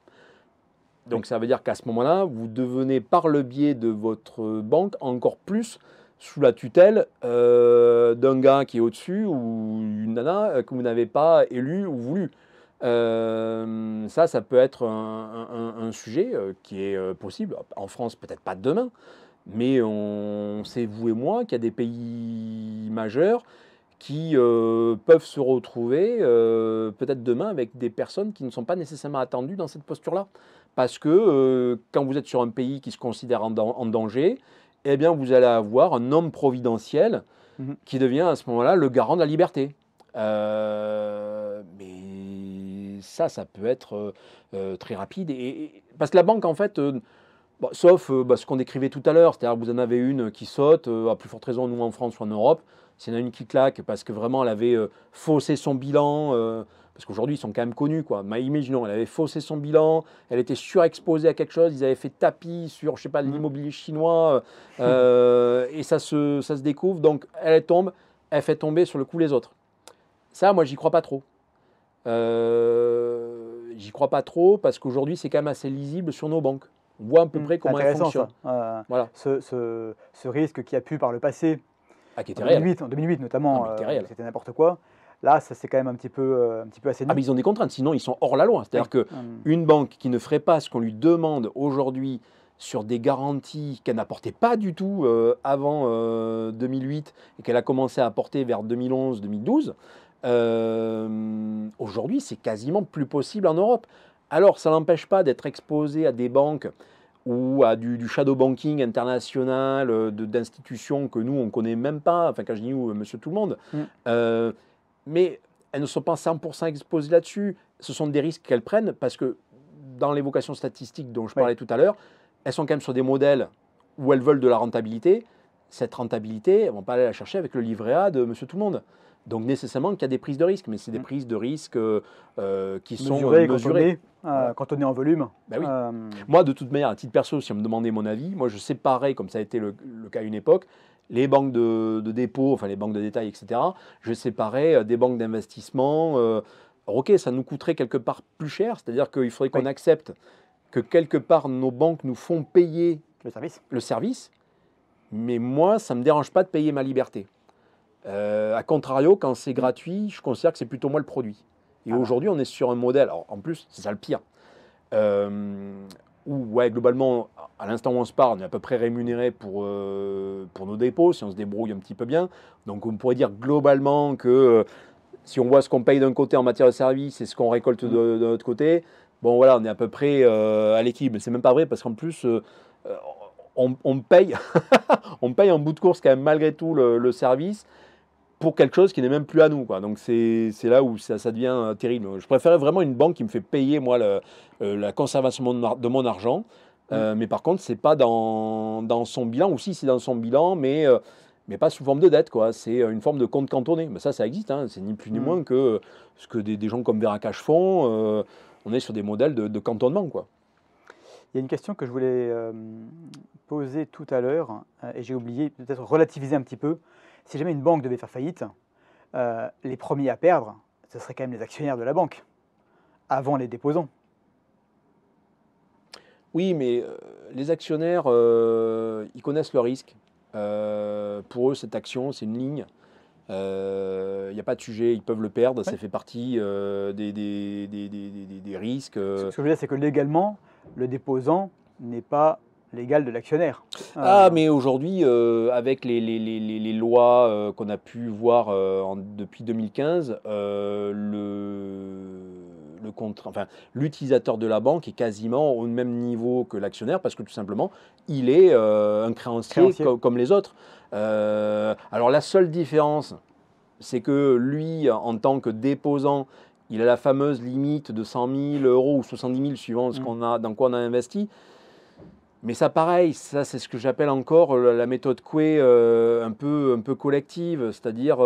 Donc ça veut dire qu'à ce moment-là, vous devenez, par le biais de votre banque, encore plus sous la tutelle d'un gars qui est au-dessus ou une nana que vous n'avez pas élu ou voulu. Ça peut être un sujet qui est possible. En France, peut-être pas demain, mais on sait, vous et moi, qu'il y a des pays majeurs qui peuvent se retrouver peut-être demain avec des personnes qui ne sont pas nécessairement attendues dans cette posture-là. Parce que quand vous êtes sur un pays qui se considère en danger, eh bien vous allez avoir un homme providentiel qui devient à ce moment-là le garant de la liberté. Mais ça peut être très rapide. Parce que la banque, en fait, sauf ce qu'on décrivait tout à l'heure, c'est-à-dire que vous en avez une qui saute, à plus forte raison nous en France ou en Europe, s'il y en a une qui claque parce que vraiment elle avait faussé son bilan, parce qu'aujourd'hui ils sont quand même connus, quoi. Mais imaginons, elle avait faussé son bilan, elle était surexposée à quelque chose, ils avaient fait tapis sur, je sais pas, l'immobilier chinois, et ça se découvre, donc elle tombe, elle fait tomber sur le coup les autres. Ça, moi, j'y crois pas trop. J'y crois pas trop parce qu'aujourd'hui, c'est quand même assez lisible sur nos banques. On voit à peu près comment elles fonctionnent. Voilà. Ce risque qui a pu par le passé, qui était en 2008 notamment, c'était n'importe quoi. Là, ça c'est quand même un petit peu assez mais ils ont des contraintes, sinon ils sont hors la loi. C'est-à-dire qu'une banque qui ne ferait pas ce qu'on lui demande aujourd'hui sur des garanties qu'elle n'apportait pas du tout avant 2008 et qu'elle a commencé à apporter vers 2011-2012, aujourd'hui, c'est quasiment plus possible en Europe. Alors, ça n'empêche pas d'être exposé à des banques ou à du shadow banking international, d'institutions que nous, on ne connaît même pas. Enfin, quand je dis nous, monsieur tout le monde. Mais elles ne sont pas 100% exposées là-dessus. Ce sont des risques qu'elles prennent parce que dans l'évocation statistique dont je parlais tout à l'heure, elles sont quand même sur des modèles où elles veulent de la rentabilité. Cette rentabilité, elles ne vont pas aller la chercher avec le livret A de monsieur tout le monde. Donc nécessairement qu'il y a des prises de risques, mais c'est des prises de risques qui sont mesurées. Quand on est en volume. Ben oui. Moi, de toute manière, à titre perso, si on me demandait mon avis, moi je séparais, comme ça a été le cas à une époque, les banques de dépôt, enfin les banques de détail, etc. Je séparais des banques d'investissement. Ok, ça nous coûterait quelque part plus cher, c'est-à-dire qu'il faudrait qu'on accepte que quelque part nos banques nous font payer le service. Mais moi, ça ne me dérange pas de payer ma liberté. A contrario, quand c'est gratuit, je considère que c'est plutôt moi le produit. Et aujourd'hui, on est sur un modèle, alors, en plus, c'est ça le pire, où ouais, globalement, à l'instant où on se parle, on est à peu près rémunéré pour nos dépôts, si on se débrouille un petit peu bien. Donc on pourrait dire globalement que si on voit ce qu'on paye d'un côté en matière de service et ce qu'on récolte de l'autre côté, bon voilà, on est à peu près à l'équilibre. Mais c'est même pas vrai parce qu'en plus, on paye, on paye en bout de course quand même malgré tout le service pour quelque chose qui n'est même plus à nous, quoi. Donc c'est là où ça devient terrible. Je préférais vraiment une banque qui me fait payer moi la conservation de mon argent. Mais par contre, c'est pas dans son bilan, ou si c'est dans son bilan, mais pas sous forme de dette, quoi. C'est une forme de compte cantonné. Mais ça existe, hein. C'est ni plus ni moins que ce que des gens comme Veracash font. On est sur des modèles de cantonnement, quoi. Il y a une question que je voulais poser tout à l'heure, et j'ai oublié, peut-être relativiser un petit peu. Si jamais une banque devait faire faillite, les premiers à perdre, ce seraient quand même les actionnaires de la banque, avant les déposants. Oui, mais les actionnaires, ils connaissent le risque. Pour eux, cette action, c'est une ligne. Il n'y a pas de sujet, ils peuvent le perdre. Ça fait partie des risques. Ce que je veux dire, c'est que légalement, le déposant n'est pas l'égal de l'actionnaire. Mais aujourd'hui, avec les lois qu'on a pu voir depuis 2015, l'utilisateur de la banque est quasiment au même niveau que l'actionnaire parce que tout simplement, il est un créancier. Comme les autres. Alors la seule différence, c'est que lui, en tant que déposant, il a la fameuse limite de 100 000 euros ou 70 000 suivant dans quoi on a investi. Mais ça, pareil, ça c'est ce que j'appelle encore la méthode Coué un peu collective, c'est-à-dire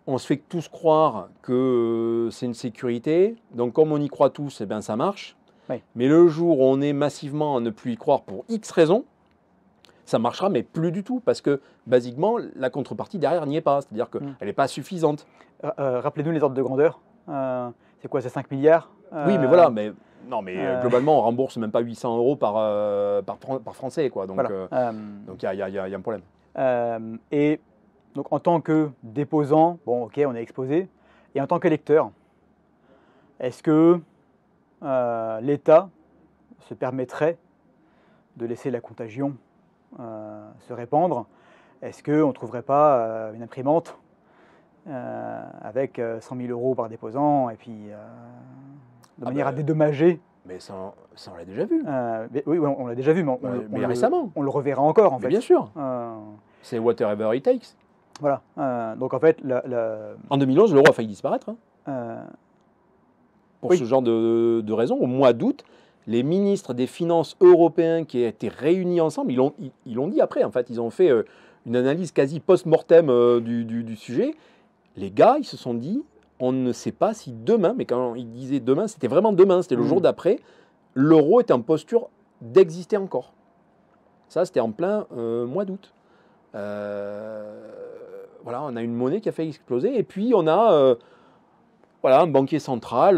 on se fait tous croire que c'est une sécurité, donc comme on y croit tous, eh bien, ça marche. Oui. Mais le jour où on est massivement à ne plus y croire pour X raisons, ça marchera, mais plus du tout, parce que basiquement, la contrepartie derrière n'y est pas, c'est-à-dire qu'elle n'est pas suffisante. Rappelez-nous les ordres de grandeur. C'est quoi, c'est 5 milliards Oui, mais voilà, globalement, on rembourse même pas 800 euros par Français, quoi. Donc, voilà. Donc il y a un problème. Et donc, en tant que déposant, bon, ok, on est exposé. Et en tant qu'électeur, est-ce que l'État se permettrait de laisser la contagion se répandre? Est-ce qu'on ne trouverait pas une imprimante avec 100 000 euros par déposant et puis de manière à dédommager? Mais ça on l'a déjà vu. Oui, on l'a déjà vu, mais récemment. On le reverra encore, en fait. Bien sûr. C'est whatever it takes. Voilà. Donc en fait, en 2011, l'euro a failli disparaître. Pour ce genre de raison, au mois d'août, les ministres des Finances européens qui étaient réunis ensemble, ils l'ont dit après, en fait, ils ont fait une analyse quasi post-mortem du sujet. Les gars, ils se sont dit, on ne sait pas si demain, mais quand ils disaient demain, c'était vraiment demain, c'était le jour d'après, l'euro était en posture d'exister encore. Ça, c'était en plein mois d'août. Voilà, on a une monnaie qui a fait exploser, et puis on a un banquier central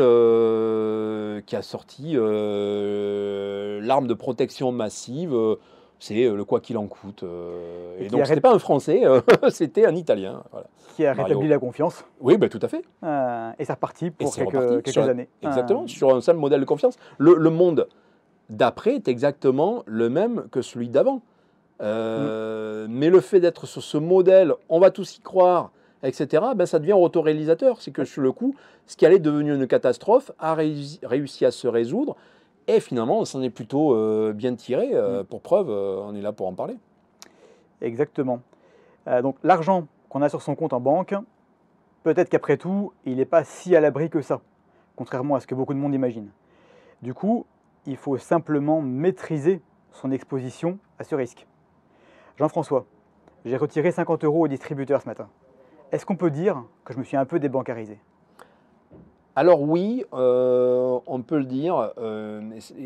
qui a sorti l'arme de protection massive, c'est le quoi qu'il en coûte. Et donc, ce n'était pas un Français, c'était un Italien. Voilà. Qui a rétabli la confiance. Oui, tout à fait. Et c'est reparti pour quelques années. Exactement, sur un seul modèle de confiance. Le monde d'après est exactement le même que celui d'avant. Mais le fait d'être sur ce modèle, on va tous y croire, etc., ça devient autoréalisateur. C'est que sur le coup, ce qui allait devenir une catastrophe a réussi à se résoudre. Et finalement, on s'en est plutôt bien tiré. Pour preuve, on est là pour en parler. Exactement. Donc l'argent qu'on a sur son compte en banque, peut-être qu'après tout, il n'est pas si à l'abri que ça, contrairement à ce que beaucoup de monde imagine. Du coup, il faut simplement maîtriser son exposition à ce risque. Jean-François, j'ai retiré 50 euros au distributeur ce matin. Est-ce qu'on peut dire que je me suis un peu débancarisé? Alors oui, on peut le dire.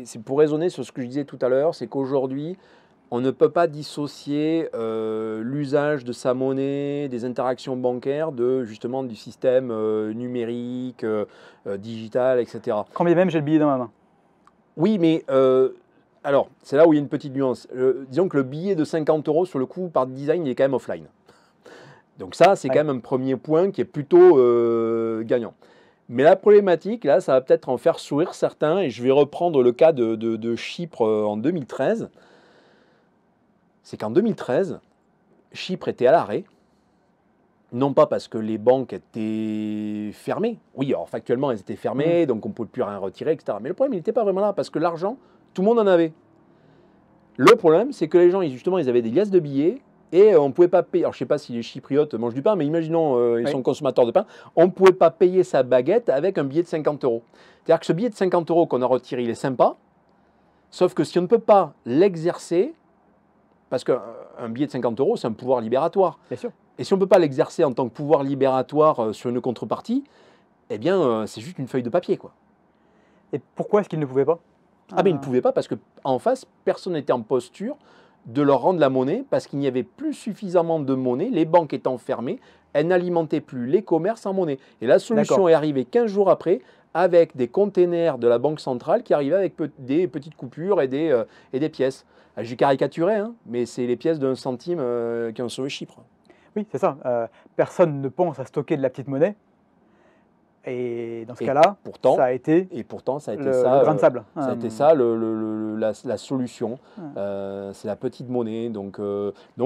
C'est pour raisonner sur ce que je disais tout à l'heure, c'est qu'aujourd'hui, on ne peut pas dissocier l'usage de sa monnaie, des interactions bancaires, justement du système numérique, digital, etc. Quand bien même j'ai le billet dans ma main. Oui, mais Alors, c'est là où il y a une petite nuance. Disons que le billet de 50 euros, sur le coup, par design, il est quand même offline. Donc ça, c'est quand même un premier point qui est plutôt gagnant. Mais la problématique, là, ça va peut-être en faire sourire certains, et je vais reprendre le cas de Chypre en 2013. C'est qu'en 2013, Chypre était à l'arrêt, non pas parce que les banques étaient fermées. Oui, alors factuellement, elles étaient fermées, donc on ne pouvait plus rien retirer, etc. Mais le problème, il n'était pas vraiment là, parce que l'argent, tout le monde en avait. Le problème, c'est que les gens, justement, ils avaient des liasses de billets, et on ne pouvait pas payer. Alors, je ne sais pas si les Chypriotes mangent du pain, mais imaginons, ils sont consommateurs de pain. On ne pouvait pas payer sa baguette avec un billet de 50 euros. C'est-à-dire que ce billet de 50 euros qu'on a retiré, il est sympa, sauf que si on ne peut pas l'exercer, parce qu'un billet de 50 euros, c'est un pouvoir libératoire. Bien sûr. Et si on ne peut pas l'exercer en tant que pouvoir libératoire sur une contrepartie, eh bien, c'est juste une feuille de papier, quoi. Et pourquoi est-ce qu'ils ne pouvaient pas? Ah ben, ils ne pouvaient pas parce qu'en face, personne n'était en posture de leur rendre la monnaie parce qu'il n'y avait plus suffisamment de monnaie. Les banques étant fermées, elles n'alimentaient plus les commerces en monnaie. Et la solution est arrivée 15 jours après avec des containers de la Banque centrale qui arrivaient avec des petites coupures et des pièces. J'ai caricaturé, hein, mais c'est les pièces d'1 centime qui ont sauvé Chypre. Oui, c'est ça. Personne ne pense à stocker de la petite monnaie. Et dans ce cas-là, ça a été le grain de sable. Ça a été ça la solution. C'est la petite monnaie. Donc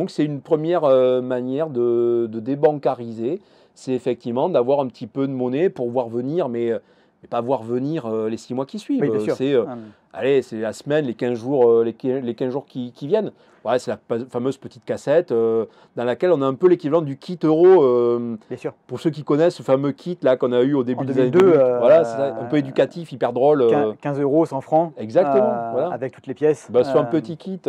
c'est une première manière de débancariser. C'est effectivement d'avoir un petit peu de monnaie pour voir venir, mais pas voir venir les 6 mois qui suivent. Oui, C'est la semaine, les 15 jours, les 15 jours qui viennent. Ouais, c'est la fameuse petite cassette dans laquelle on a un peu l'équivalent du kit euro. Bien sûr. Pour ceux qui connaissent ce fameux kit là qu'on a eu au début des années 2002, 2000. Voilà, c'est ça, un peu éducatif, hyper drôle. 15 euros, 100 francs. Exactement. Voilà. Avec toutes les pièces. C'est un petit kit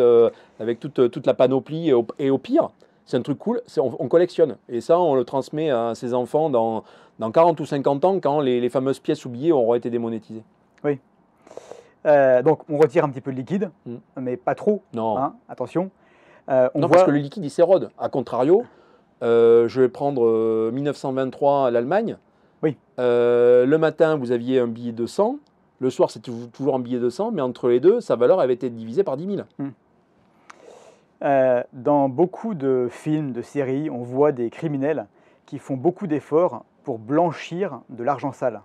avec toute la panoplie. Et au pire, c'est un truc cool, on collectionne. Et ça, on le transmet à ses enfants dans 40 ou 50 ans quand les fameuses pièces ou billets auront été démonétisées. Oui. Donc, on retire un petit peu de liquide, mais pas trop. Non. Hein, attention. Parce que le liquide, il s'érode. A contrario, je vais prendre 1923 à l'Allemagne. Oui. Le matin, vous aviez un billet de 100. Le soir, c'est toujours un billet de 100. Mais entre les deux, sa valeur avait été divisée par 10 000. Dans beaucoup de films, de séries, on voit des criminels qui font beaucoup d'efforts pour blanchir de l'argent sale.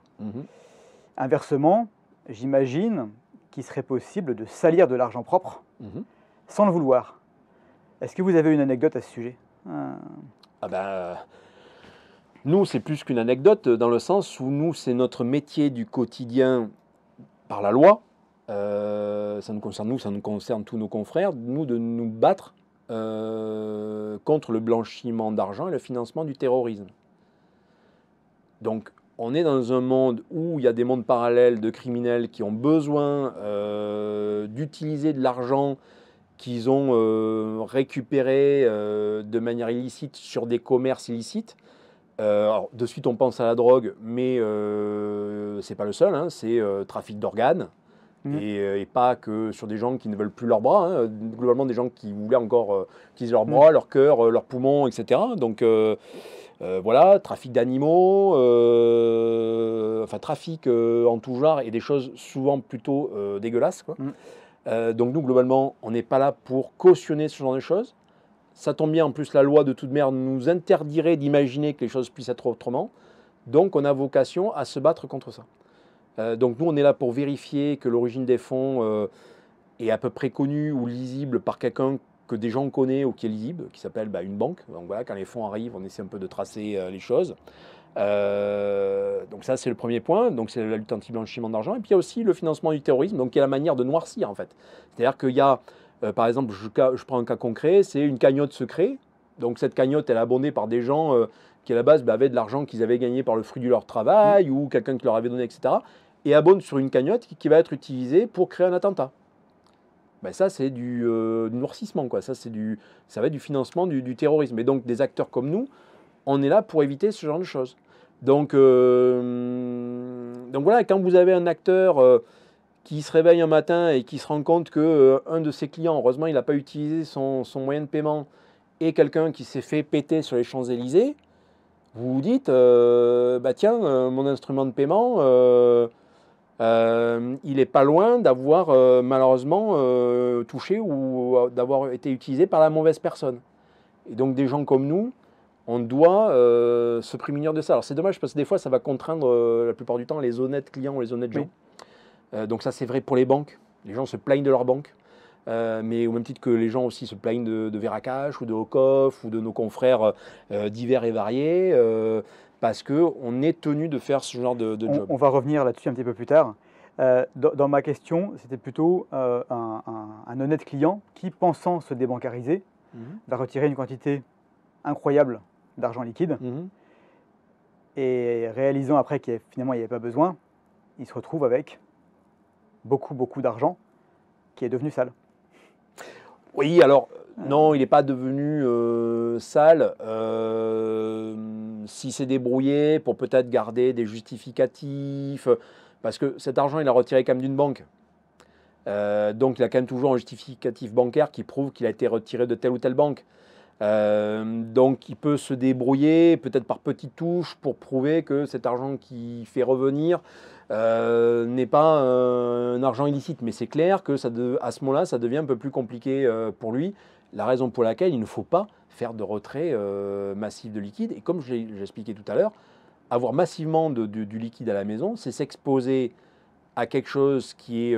Inversement, j'imagine qu'il serait possible de salir de l'argent propre sans le vouloir. Est-ce que vous avez une anecdote à ce sujet? Nous, c'est plus qu'une anecdote dans le sens où nous, c'est notre métier du quotidien par la loi. Ça nous concerne nous, ça nous concerne tous nos confrères, nous de nous battre contre le blanchiment d'argent et le financement du terrorisme. Donc, on est dans un monde où il y a des mondes parallèles de criminels qui ont besoin d'utiliser de l'argent qu'ils ont récupéré de manière illicite sur des commerces illicites. Alors, de suite, on pense à la drogue, mais c'est pas le seul, hein, c'est trafic d'organes. Et pas que sur des gens qui ne veulent plus leurs bras, hein, globalement des gens qui voulaient encore utiliser leurs bras, leur cœur, leurs poumons, etc. Donc voilà, trafic d'animaux, trafic en tout genre et des choses souvent plutôt dégueulasses, quoi. Donc nous, globalement, on n'est pas là pour cautionner ce genre de choses. Ça tombe bien, en plus la loi de toute merde nous interdirait d'imaginer que les choses puissent être autrement. Donc on a vocation à se battre contre ça. Donc nous, on est là pour vérifier que l'origine des fonds est à peu près connue ou lisible par quelqu'un que des gens connaissent ou qui est lisible, qui s'appelle une banque. Donc voilà, quand les fonds arrivent, on essaie un peu de tracer les choses. Donc ça, c'est le premier point. Donc c'est la lutte anti-blanchiment d'argent. Et puis il y a aussi le financement du terrorisme, donc qui est la manière de noircir en fait. C'est-à-dire qu'il y a, par exemple, je prends un cas concret, c'est une cagnotte secrète. Donc cette cagnotte, elle est abonnée par des gens qui à la base avaient de l'argent qu'ils avaient gagné par le fruit de leur travail ou quelqu'un qui leur avait donné, etc. Et abonne sur une cagnotte qui va être utilisée pour créer un attentat. Ça, c'est du noircissement, quoi. Ça va être du financement du terrorisme. Et donc, des acteurs comme nous, on est là pour éviter ce genre de choses. Donc voilà, quand vous avez un acteur qui se réveille un matin et qui se rend compte qu'un de ses clients, heureusement, il n'a pas utilisé son moyen de paiement, et quelqu'un qui s'est fait péter sur les Champs-Élysées, vous vous dites, tiens, mon instrument de paiement, il n'est pas loin d'avoir malheureusement touché ou d'avoir été utilisé par la mauvaise personne. Et donc des gens comme nous, on doit se prémunir de ça. Alors c'est dommage parce que des fois ça va contraindre la plupart du temps les honnêtes clients ou les honnêtes gens. Donc ça c'est vrai pour les banques. Les gens se plaignent de leur banque. Mais au même titre que les gens aussi se plaignent de Veracash ou de Ocof ou de nos confrères divers et variés, parce qu'on est tenu de faire ce genre de job. On va revenir là-dessus un petit peu plus tard. Dans ma question, c'était plutôt un honnête client qui, pensant se débancariser, va retirer une quantité incroyable d'argent liquide et réalisant après qu'il finalement il n'y avait pas besoin, il se retrouve avec beaucoup d'argent qui est devenu sale. Oui, alors non, il n'est pas devenu sale. S'il s'est débrouillé pour peut-être garder des justificatifs, parce que cet argent, il a retiré quand même d'une banque. Donc il a quand même toujours un justificatif bancaire qui prouve qu'il a été retiré de telle ou telle banque. Donc il peut se débrouiller peut-être par petites touches pour prouver que cet argent qui fait revenir n'est pas un argent illicite. Mais c'est clair que à ce moment-là, ça devient un peu plus compliqué pour lui. La raison pour laquelle il ne faut pas faire de retrait massif de liquide. Et comme j'ai expliqué tout à l'heure, avoir massivement du liquide à la maison, c'est s'exposer à quelque chose qui est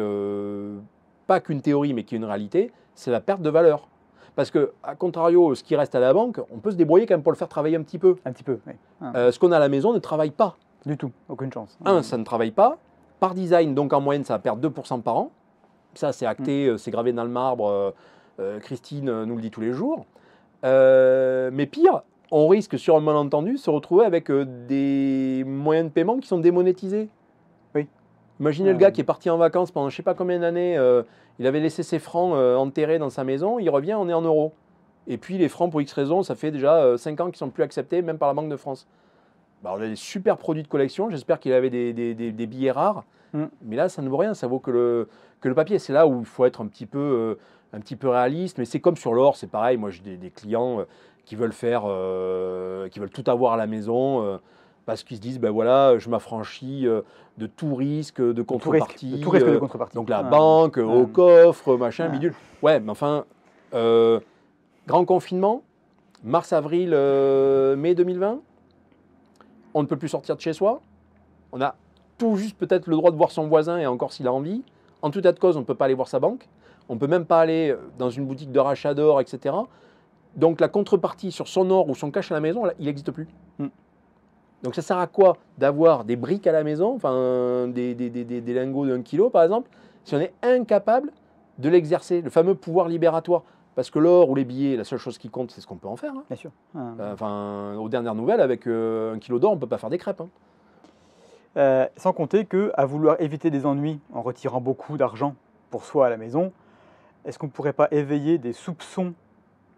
pas qu'une théorie, mais qui est une réalité, c'est la perte de valeur. Parce que, à contrario, ce qui reste à la banque, on peut se débrouiller quand même pour le faire travailler un petit peu. Un petit peu, oui. Ce qu'on a à la maison ne travaille pas. Du tout, aucune chance. Ça ne travaille pas. Par design, donc en moyenne, ça va perdre 2% par an. Ça, c'est acté, c'est gravé dans le marbre. Christine nous le dit tous les jours. Mais pire, on risque sur un malentendu de se retrouver avec des moyens de paiement qui sont démonétisés. Oui. Imaginez le gars qui est parti en vacances pendant je ne sais pas combien d'années, il avait laissé ses francs enterrés dans sa maison, il revient, on est en euros. Et puis les francs, pour X raisons, ça fait déjà 5 ans qu'ils ne sont plus acceptés, même par la Banque de France. Bah, on a des super produits de collection, j'espère qu'il avait des billets rares, mais là ça ne vaut rien, ça vaut que le papier. C'est là où il faut être un petit peu réaliste, mais c'est comme sur l'or, c'est pareil. Moi j'ai des clients qui veulent tout avoir à la maison, parce qu'ils se disent, ben voilà, je m'affranchis de tout risque de contrepartie. De tout risque de contrepartie. Donc la banque, au coffre, machin, bidule. Ouais, mais enfin, grand confinement, mars, avril, mai 2020, on ne peut plus sortir de chez soi. On a tout juste peut-être le droit de voir son voisin, et encore s'il a envie. En tout état de cause, on ne peut pas aller voir sa banque. On ne peut même pas aller dans une boutique de rachat d'or, etc. Donc la contrepartie sur son or ou son cash à la maison, il n'existe plus. Donc ça sert à quoi d'avoir des briques à la maison, enfin des lingots d'1 kilo par exemple, si on est incapable de l'exercer, le fameux pouvoir libératoire. Parce que l'or ou les billets, la seule chose qui compte, c'est ce qu'on peut en faire. Bien sûr. Enfin, aux dernières nouvelles, avec 1 kilo d'or, on ne peut pas faire des crêpes. Sans compter qu'à vouloir éviter des ennuis en retirant beaucoup d'argent pour soi à la maison, est-ce qu'on ne pourrait pas éveiller des soupçons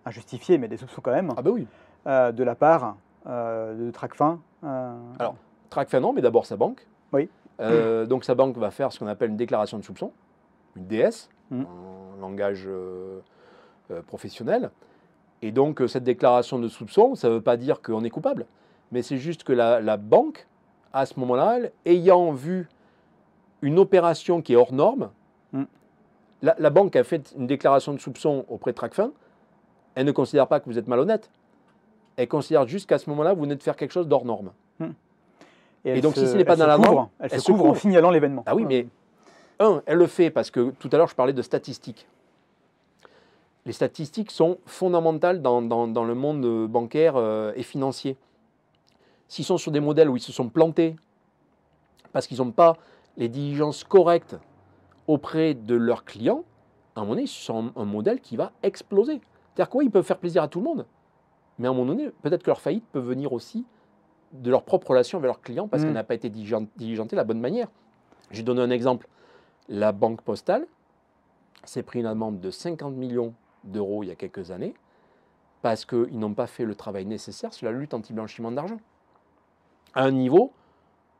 injustifiés, mais des soupçons quand même, oui. De la part de Tracfin Alors, Tracfin non, mais d'abord sa banque. Oui. Donc sa banque va faire ce qu'on appelle une déclaration de soupçon, une DS, en langage professionnel. Et donc cette déclaration de soupçon, ça ne veut pas dire qu'on est coupable, mais c'est juste que la banque, à ce moment-là, ayant vu une opération qui est hors norme, la banque a fait une déclaration de soupçon auprès de Tracfin, elle ne considère pas que vous êtes malhonnête. Elle considère juste qu'à ce moment-là, vous venez de faire quelque chose d'hors norme. Et donc, si ce n'est pas dans la norme, elle se couvre en signalant l'événement. Ah oui, mais elle le fait parce que tout à l'heure, je parlais de statistiques. Les statistiques sont fondamentales dans le monde bancaire et financier. S'ils sont sur des modèles où ils se sont plantés parce qu'ils n'ont pas les diligences correctes auprès de leurs clients, à un moment donné, ils sont un modèle qui va exploser. C'est-à-dire quoi, ils peuvent faire plaisir à tout le monde, mais à un moment donné, peut-être que leur faillite peut venir aussi de leur propre relation avec leurs clients parce qu'elle n'a pas été diligentée de la bonne manière. J'ai donné un exemple. La Banque Postale s'est pris une amende de 50 millions d'euros il y a quelques années parce qu'ils n'ont pas fait le travail nécessaire sur la lutte anti-blanchiment d'argent. À un niveau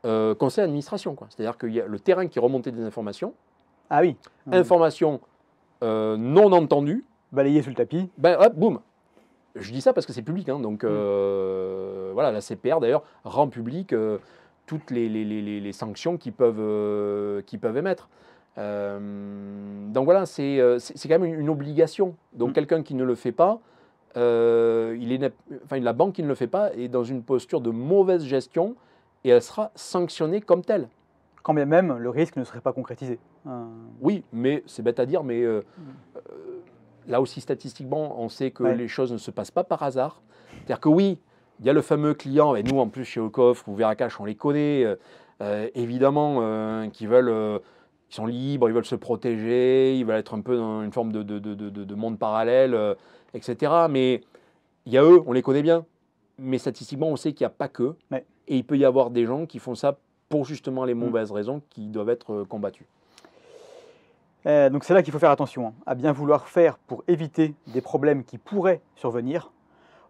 conseil d'administration. C'est-à-dire qu'il y a le terrain qui remontait des informations. Ah oui. Informations non entendues. Balayées sous le tapis. Ben, hop, boum. Je dis ça parce que c'est public. Donc voilà, la CPR d'ailleurs rend public toutes les sanctions qu'ils peuvent émettre. Donc voilà, c'est quand même une obligation. Donc quelqu'un qui ne le fait pas, la banque qui ne le fait pas est dans une posture de mauvaise gestion et elle sera sanctionnée comme telle. Quand bien même le risque ne serait pas concrétisé. Oui, mais c'est bête à dire, mais là aussi statistiquement, on sait que les choses ne se passent pas par hasard. C'est-à-dire que oui, il y a le fameux client, et nous en plus chez Ocoff ou Veracash, on les connaît, évidemment, qui sont libres, ils veulent se protéger, ils veulent être un peu dans une forme de monde parallèle, etc. Mais il y a eux, on les connaît bien. Mais statistiquement, on sait qu'il n'y a pas qu'eux. Et il peut y avoir des gens qui font ça pour justement les mauvaises raisons qui doivent être combattues. Donc c'est là qu'il faut faire attention, à bien vouloir faire pour éviter des problèmes qui pourraient survenir.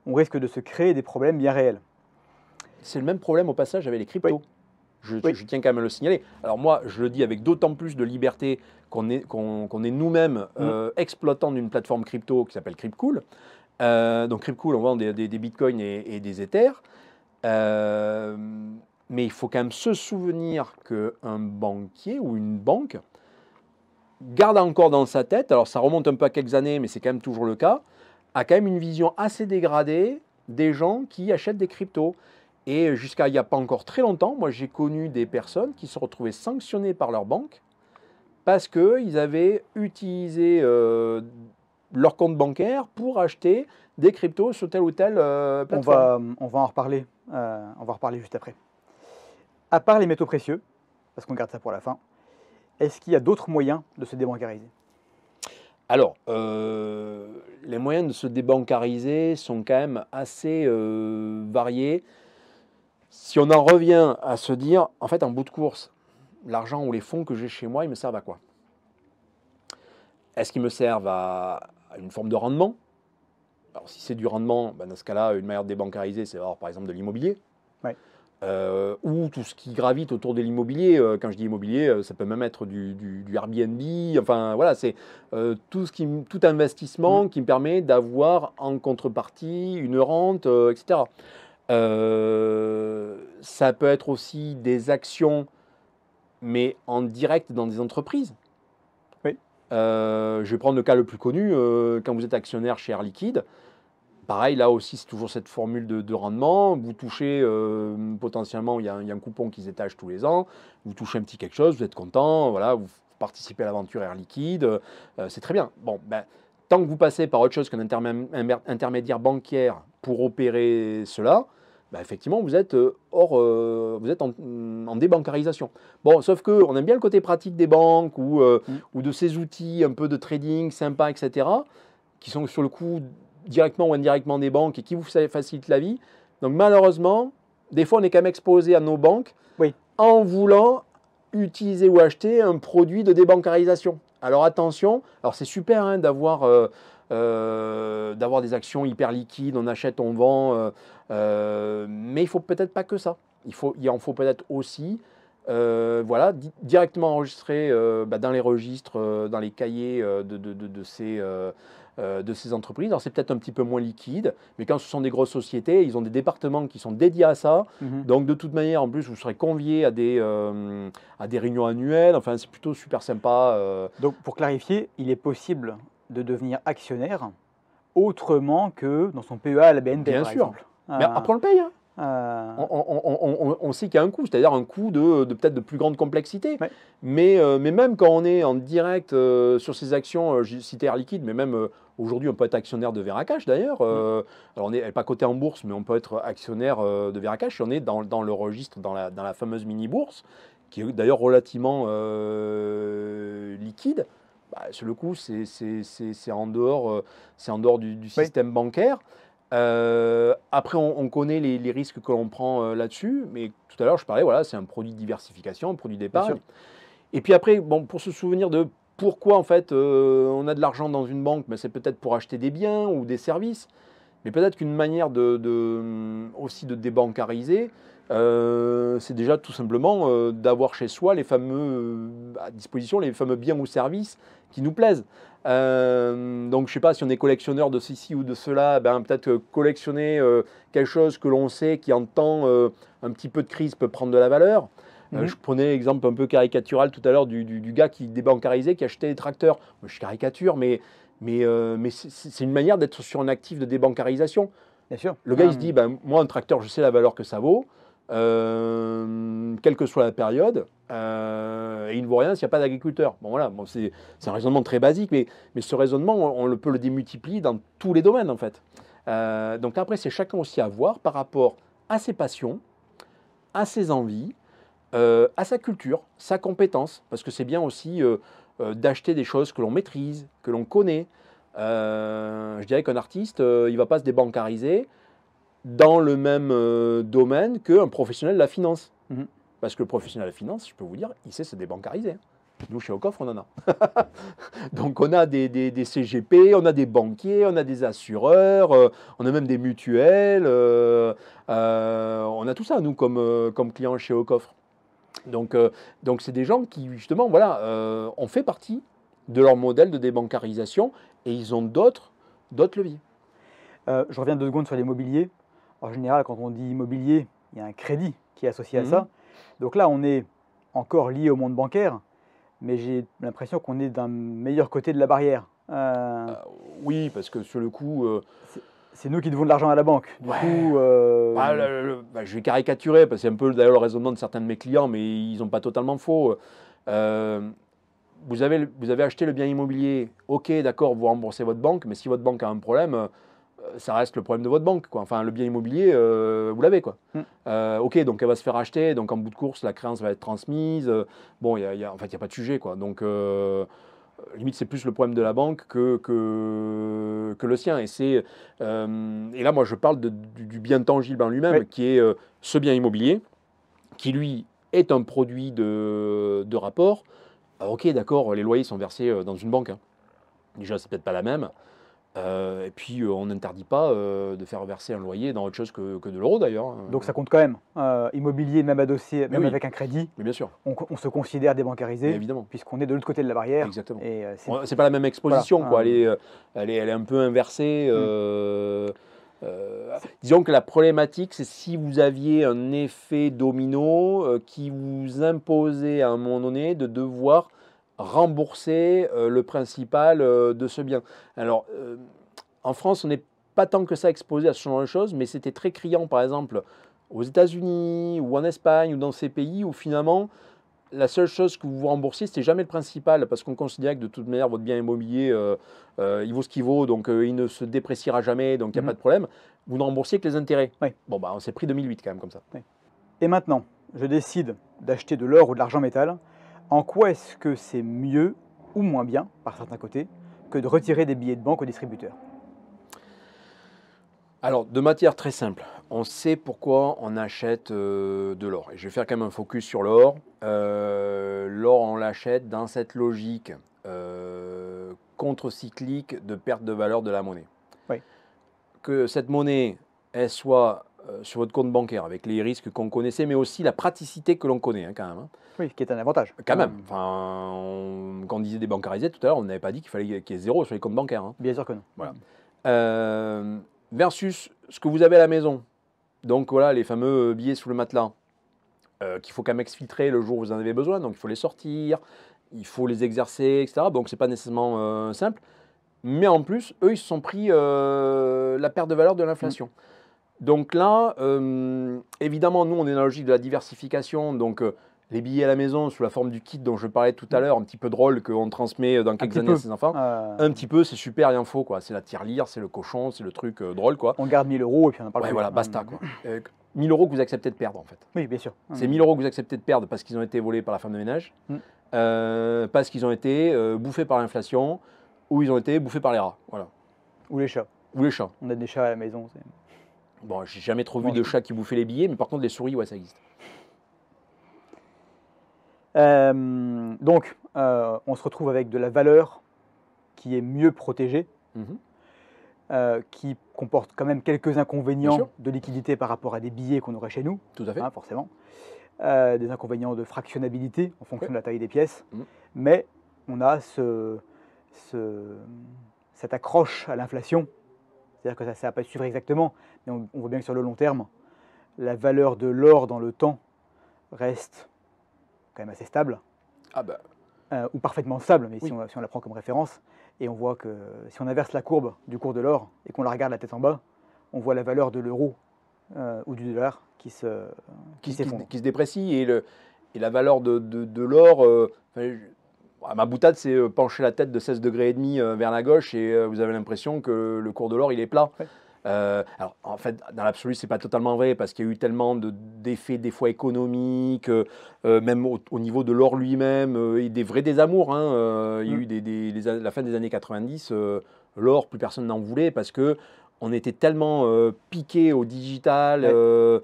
On risque de se créer des problèmes bien réels. C'est le même problème au passage avec les cryptos. Je tiens quand même à le signaler. Alors moi, je le dis avec d'autant plus de liberté qu'on est nous-mêmes exploitants d'une plateforme crypto qui s'appelle Cryptcool. Donc Cryptcool, on vend des bitcoins et des ethers. Mais il faut quand même se souvenir qu'un banquier ou une banque garde encore dans sa tête, alors ça remonte un peu à quelques années, mais c'est quand même toujours le cas, a quand même une vision assez dégradée des gens qui achètent des cryptos. Et jusqu'à il n'y a pas encore très longtemps, moi j'ai connu des personnes qui se retrouvaient sanctionnées par leur banque parce qu'ils avaient utilisé leur compte bancaire pour acheter des cryptos sur telle ou telle plateforme. On va en reparler, juste après. À part les métaux précieux, parce qu'on garde ça pour la fin, est-ce qu'il y a d'autres moyens de se débancariser? Alors, les moyens de se débancariser sont quand même assez variés. Si on en revient à se dire, en fait, en bout de course, l'argent ou les fonds que j'ai chez moi, ils me servent à quoi? Est-ce qu'ils me servent à une forme de rendement? Alors, si c'est du rendement, dans ce cas-là, une manière de débancariser, c'est d'avoir par exemple de l'immobilier. Ou tout ce qui gravite autour de l'immobilier. Quand je dis immobilier, ça peut même être du Airbnb. Enfin, voilà, c'est tout investissement qui me permet d'avoir en contrepartie une rente, etc. Ça peut être aussi des actions, mais en direct dans des entreprises. Je vais prendre le cas le plus connu. Quand vous êtes actionnaire chez Air Liquide, pareil, là aussi, c'est toujours cette formule de rendement. Vous touchez potentiellement, il y a un coupon qui s'étage tous les ans. Vous touchez un petit quelque chose, vous êtes content, voilà, vous participez à l'aventure Air Liquide. C'est très bien. Bon, tant que vous passez par autre chose qu'un intermédiaire bancaire pour opérer cela, effectivement, vous êtes en débancarisation. Bon, sauf qu'on aime bien le côté pratique des banques ou de ces outils un peu de trading sympa, etc., qui sont sur le coup directement ou indirectement des banques et qui vous facilitent la vie. Donc malheureusement, des fois, on est quand même exposé à nos banques en voulant utiliser ou acheter un produit de débancarisation. Alors attention, alors c'est super d'avoir des actions hyper liquides, on achète, on vend, mais il ne faut peut-être pas que ça. Il en faut peut-être aussi directement enregistrer dans les registres, dans les cahiers de ces entreprises. Alors c'est peut-être un petit peu moins liquide, mais quand ce sont des grosses sociétés, ils ont des départements qui sont dédiés à ça. Donc de toute manière, en plus, vous serez conviés à des réunions annuelles. Enfin, c'est plutôt super sympa. Donc pour clarifier, il est possible de devenir actionnaire autrement que dans son PEA à la BNP, Bien par sûr. exemple. Mais après, on le paye. On sait qu'il y a un coût, c'est-à-dire un coût de peut-être de plus grande complexité. Mais même quand on est en direct sur ces actions, j'ai cité Air Liquide, mais même aujourd'hui, on peut être actionnaire de Veracash d'ailleurs. Alors, elle n'est pas cotée en bourse, mais on peut être actionnaire de Veracash si on est dans le registre, dans la fameuse mini-bourse, qui est d'ailleurs relativement liquide. Sur le coup, c'est en dehors du système bancaire. Après, on connaît les risques que l'on prend là-dessus, mais tout à l'heure, je parlais, voilà, c'est un produit de diversification, un produit d'épargne. Et puis après, pour se souvenir de pourquoi en fait on a de l'argent dans une banque, c'est peut-être pour acheter des biens ou des services. Mais peut-être qu'une manière aussi de débancariser, c'est déjà tout simplement d'avoir chez soi les fameux, à disposition les fameux biens ou services qui nous plaisent. Donc je ne sais pas si on est collectionneur de ceci ou de cela, ben, peut-être collectionner quelque chose que l'on sait qui en temps un petit peu de crise peut prendre de la valeur. Je prenais l'exemple un peu caricatural tout à l'heure du gars qui débancarisait, qui achetait des tracteurs. Moi, je caricature, mais c'est une manière d'être sur un actif de débancarisation. Bien sûr. Le gars, il se dit, ben, moi, un tracteur, je sais la valeur que ça vaut, quelle que soit la période, et il ne vaut rien s'il n'y a pas d'agriculteur. Bon, voilà, bon, c'est un raisonnement très basique, mais ce raisonnement, on peut le démultiplier dans tous les domaines, en fait. Donc après, c'est chacun aussi à voir par rapport à ses passions, à ses envies, à sa culture, sa compétence, parce que c'est bien aussi d'acheter des choses que l'on maîtrise, que l'on connaît. Je dirais qu'un artiste, il ne va pas se débancariser dans le même domaine qu'un professionnel de la finance. Parce que le professionnel de la finance, je peux vous dire, il sait se débancariser. Nous, chez Ocoffre, on en a. Donc, on a des CGP, on a des banquiers, on a des assureurs, on a même des mutuelles. On a tout ça, nous, comme clients chez Ocoffre. Donc, c'est des gens qui, justement, voilà, ont fait partie de leur modèle de débancarisation et ils ont d'autres leviers. Je reviens 2 secondes sur l'immobilier. En général, quand on dit immobilier, il y a un crédit qui est associé à ça. Donc là, on est encore lié au monde bancaire, mais j'ai l'impression qu'on est d'un meilleur côté de la barrière. Oui, parce que sur le coup, c'est nous qui devons de l'argent à la banque. Du coup, je vais caricaturer, parce que c'est un peu d'ailleurs le raisonnement de certains de mes clients, mais ils n'ont pas totalement faux. Vous avez acheté le bien immobilier, ok, d'accord, vous remboursez votre banque, mais si votre banque a un problème, ça reste le problème de votre banque, quoi. Enfin, le bien immobilier, vous l'avez, quoi. Ok, donc elle va se faire acheter, donc en bout de course, la créance va être transmise. Bon, en fait, il n'y a pas de sujet, quoi. Donc, limite, c'est plus le problème de la banque que le sien. Et là, moi, je parle du bien tangible en lui-même, qui est ce bien immobilier, qui, lui, est un produit de rapport. Ok, d'accord, les loyers sont versés dans une banque, hein. Déjà, c'est peut-être pas la même. Et puis, on n'interdit pas de faire verser un loyer dans autre chose que de l'euro, d'ailleurs, hein. Donc ça compte quand même. Immobilier, même adossé, même oui. avec un crédit, Mais bien sûr, on se considère débancarisé, mais évidemment. puisqu'on est de l'autre côté de la barrière. Exactement. Et C'est pas la même exposition, voilà, quoi. Elle est un peu inversée. Disons que la problématique, c'est si vous aviez un effet domino qui vous imposait à un moment donné de devoir rembourser le principal de ce bien. Alors, en France, on n'est pas tant que ça exposé à ce genre de choses, mais c'était très criant, par exemple, aux États-Unis ou en Espagne ou dans ces pays où finalement, la seule chose que vous remboursiez, c'était jamais le principal, parce qu'on considérait que de toute manière, votre bien immobilier, il vaut ce qu'il vaut, donc il ne se dépréciera jamais, donc il n'y a pas de problème. Vous ne remboursiez que les intérêts. Oui. Bon, bah, on s'est pris 2008 quand même comme ça. Oui. Et maintenant, je décide d'acheter de l'or ou de l'argent métal. En quoi est-ce que c'est mieux ou moins bien, par certains côtés, que de retirer des billets de banque au distributeur? Alors, de matière très simple, on sait pourquoi on achète de l'or. Et je vais faire quand même un focus sur l'or. L'or, on l'achète dans cette logique contre-cyclique de perte de valeur de la monnaie. Oui. Que cette monnaie, elle soit sur votre compte bancaire avec les risques qu'on connaissait, mais aussi la praticité que l'on connaît, hein, quand même. Hein. Oui, qui est un avantage. Quand même. Enfin, quand on disait débancarisé tout à l'heure, on n'avait pas dit qu'il fallait qu'il y ait zéro sur les comptes bancaires, hein. Bien sûr que non. Voilà. Versus ce que vous avez à la maison. Donc voilà, les fameux billets sous le matelas, qu'il faut quand même exfiltrer le jour où vous en avez besoin. Donc il faut les sortir, il faut les exercer, etc. Donc c'est pas nécessairement simple. Mais en plus, eux, ils se sont pris la perte de valeur de l'inflation. Donc là, évidemment, nous, on est dans la logique de la diversification. Donc les billets à la maison sous la forme du kit dont je parlais tout à l'heure, un petit peu drôle qu'on transmet dans quelques années à ses enfants. Un petit peu, c'est super, rien faux, quoi. C'est la tirelire, c'est le cochon, c'est le truc drôle, quoi. On garde 1000 € et puis on en parle plus. Voilà, basta, quoi. 1000 € que vous acceptez de perdre, en fait. Oui, bien sûr. C'est 1000 € que vous acceptez de perdre parce qu'ils ont été volés par la femme de ménage, parce qu'ils ont été bouffés par l'inflation, ou ils ont été bouffés par les rats. Voilà. Ou les chats. Ou les chats. On a des chats à la maison. Bon, j'ai jamais trop vu de chats qui bouffaient les billets, mais par contre, les souris, ouais, ça existe. Donc, on se retrouve avec de la valeur qui est mieux protégée. qui comporte quand même quelques Bien inconvénients sûr, de liquidité par rapport à des billets qu'on aurait chez nous, tout à fait. hein, forcément. Des inconvénients de fractionnabilité en fonction Ouais. de la taille des pièces. Mmh. Mais on a cette accroche à l'inflation. C'est-à-dire que ça ne va pas suivre exactement, mais on voit bien que sur le long terme, la valeur de l'or dans le temps reste quand même assez stable, Ah bah, ou parfaitement stable, mais oui. si on la prend comme référence. Et on voit que si on inverse la courbe du cours de l'or et qu'on la regarde la tête en bas, on voit la valeur de l'euro ou du dollar qui s'effondre. Qui se déprécie et la valeur de l'or, ma boutade, c'est pencher la tête de 16 degrés et demi vers la gauche et vous avez l'impression que le cours de l'or, il est plat. Ouais. Alors, en fait, dans l'absolu, c'est pas totalement vrai parce qu'il y a eu tellement d'effets, des fois économiques, même au niveau de l'or lui-même, et des vrais désamours, hein. Il y a eu la fin des années 90, l'or, plus personne n'en voulait parce que on était tellement piqué au digital. Ouais.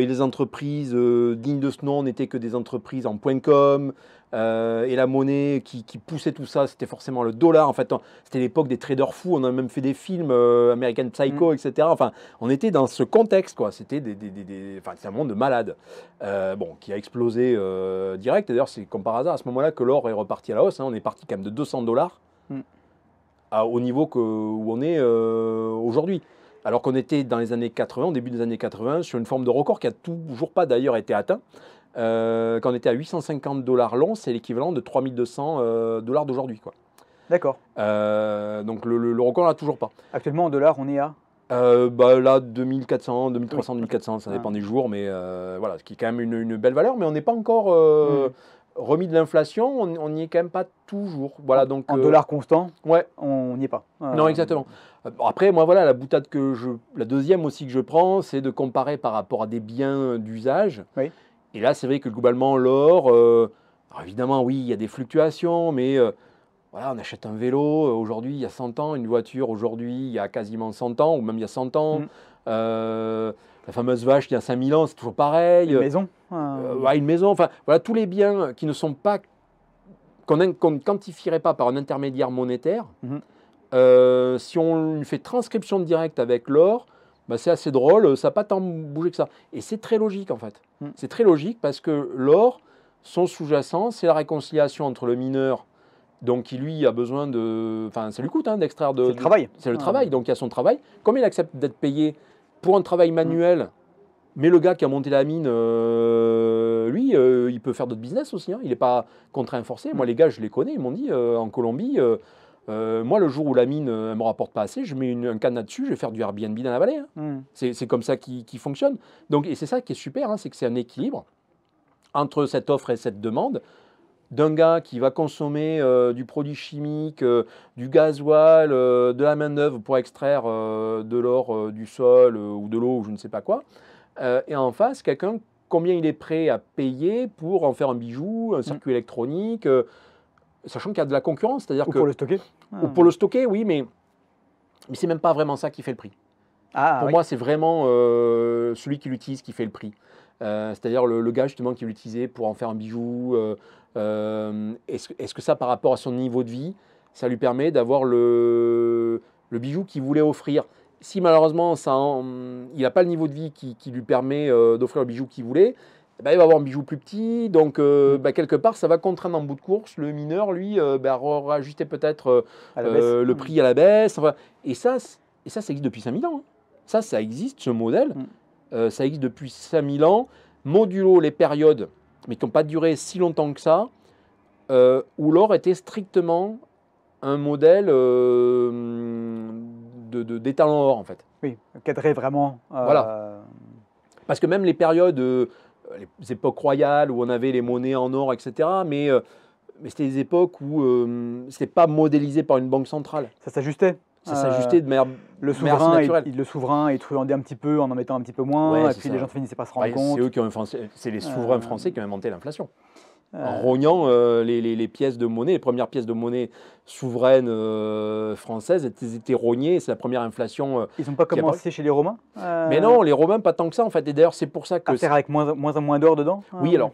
Et les entreprises dignes de ce nom n'étaient que des entreprises en .com. Et la monnaie qui poussait tout ça, c'était forcément le dollar. En fait, c'était l'époque des traders fous. On a même fait des films, American Psycho, etc. Enfin, on était dans ce contexte, quoi. C'était enfin, c'est un monde de malades. Bon, qui a explosé direct. D'ailleurs, c'est comme par hasard à ce moment-là que l'or est reparti à la hausse, hein. On est parti quand même de 200 dollars Mm. au niveau où on est aujourd'hui. Alors qu'on était dans les années 80, au début des années 80, sur une forme de record qui n'a toujours pas d'ailleurs été atteint. Quand on était à 850 dollars l'once, c'est l'équivalent de 3200 dollars d'aujourd'hui, quoi. D'accord. Donc le record, on l'a toujours pas. Actuellement, en dollars, on est à Là, 2400, 2300, Oui, 2400, ça ah. dépend des jours, mais voilà, ce qui est quand même une belle valeur, mais on n'est pas encore remis de l'inflation, on n'y est quand même pas toujours. Voilà, donc, en dollars constants, ouais, on n'y est pas. non, exactement. Bon, après, moi, voilà, la deuxième aussi que je prends, c'est de comparer par rapport à des biens d'usage. Oui. Et là, c'est vrai que globalement, l'or, alors évidemment, oui, il y a des fluctuations, mais voilà, on achète un vélo aujourd'hui, il y a 100 ans, une voiture aujourd'hui, il y a quasiment 100 ans, ou même il y a 100 ans. Mm. La fameuse vache, il y a 5000 ans, c'est toujours pareil. Une maison. Ouais, une maison, enfin, voilà, tous les biens qui ne sont pas, qu'on ne quantifierait pas par un intermédiaire monétaire. Mhm. Si on fait transcription directe avec l'or, bah, c'est assez drôle, ça n'a pas tant bougé que ça. Et c'est très logique en fait. Mm. C'est très logique parce que l'or, son sous-jacent, c'est la réconciliation entre le mineur, donc qui lui a besoin de... Enfin, ça lui coûte hein, d'extraire C'est le travail. C'est le travail, donc il y a son travail. Comme il accepte d'être payé pour un travail manuel, mais le gars qui a monté la mine, lui, il peut faire d'autres business aussi, hein. Il n'est pas contraint forcé. Moi, les gars, je les connais, ils m'ont dit en Colombie... moi, le jour où la mine ne me rapporte pas assez, je mets un cadenas dessus, je vais faire du Airbnb dans la vallée, hein. Mm. C'est comme ça qui fonctionne. Donc, et c'est ça qui est super, hein, c'est que c'est un équilibre entre cette offre et cette demande d'un gars qui va consommer du produit chimique, du gasoil, de la main-d'œuvre pour extraire de l'or du sol ou de l'eau ou je ne sais pas quoi. Et en face, quelqu'un, combien il est prêt à payer pour en faire un bijou, un circuit électronique, sachant qu'il y a de la concurrence, c'est-à-dire Ou que pour le stocker. ou pour le stocker, oui, mais c'est même pas vraiment ça qui fait le prix. Ah, Pour oui. moi, c'est vraiment celui qui l'utilise qui fait le prix. C'est-à-dire le gars justement qui l'utilisait pour en faire un bijou. Est-ce que ça, par rapport à son niveau de vie, ça lui permet d'avoir le bijou qu'il voulait offrir? Si malheureusement il n'a pas le niveau de vie qui lui permet d'offrir le bijou qu'il voulait, eh ben, il va avoir un bijou plus petit, donc quelque part ça va contraindre en bout de course le mineur, lui, rajuster peut-être À la baisse. le prix à la baisse. Enfin, et ça existe depuis 5000 ans, hein. Ça existe, ce modèle, ça existe depuis 5000 ans, modulo les périodes, mais qui n'ont pas duré si longtemps que ça, où l'or était strictement un modèle d'étalon or, en fait. Oui, cadré vraiment. Voilà. Parce que même les périodes, les époques royales où on avait les monnaies en or, etc., mais c'était des époques où c'était pas modélisé par une banque centrale. Ça s'ajustait. Ça s'ajustait de manière Le manière souverain, naturelle. le souverain, il truandait un petit peu en mettant un petit peu moins, Ouais, et c'est puis ça. les gens finissaient par se rendre Ouais, compte. c'est eux qui ont c'est les souverains français qui ont inventé l'inflation. En Euh, rognant les pièces de monnaie, les premières pièces de monnaie souveraines françaises étaient rognées, c'est la première inflation. Ils n'ont pas qui apparaît. commencé chez les Romains Mais non, les Romains, pas tant que ça en fait. Et d'ailleurs, c'est pour ça que. à faire avec moins en moins d'or dedans Oui, alors.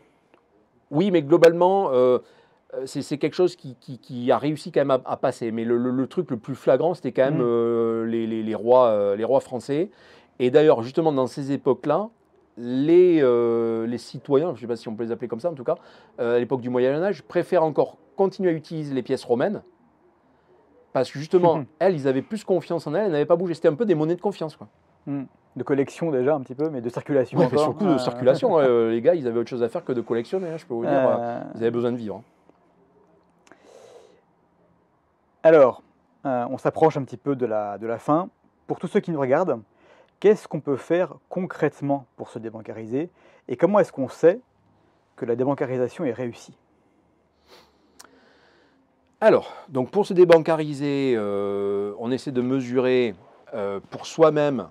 Oui, mais globalement, c'est quelque chose qui a réussi quand même à passer. Mais le truc le plus flagrant, c'était quand même les rois français. Et d'ailleurs, justement, dans ces époques-là, les citoyens, je ne sais pas si on peut les appeler comme ça en tout cas, à l'époque du Moyen-Âge, préfèrent encore continuer à utiliser les pièces romaines. Parce que justement, ils avaient plus confiance en elles n'avaient pas bougé. C'était un peu des monnaies de confiance, quoi. De collection déjà un petit peu, mais de circulation Ouais, encore. mais surtout de circulation. Les gars, ils avaient autre chose à faire que de collectionner, hein, je peux vous dire. Ils avaient besoin de vivre. Hein. Alors, on s'approche un petit peu de la fin. Pour tous ceux qui nous regardent, qu'est-ce qu'on peut faire concrètement pour se débancariser et comment est-ce qu'on sait que la débancarisation est réussie? Alors, donc pour se débancariser, on essaie de mesurer pour soi-même,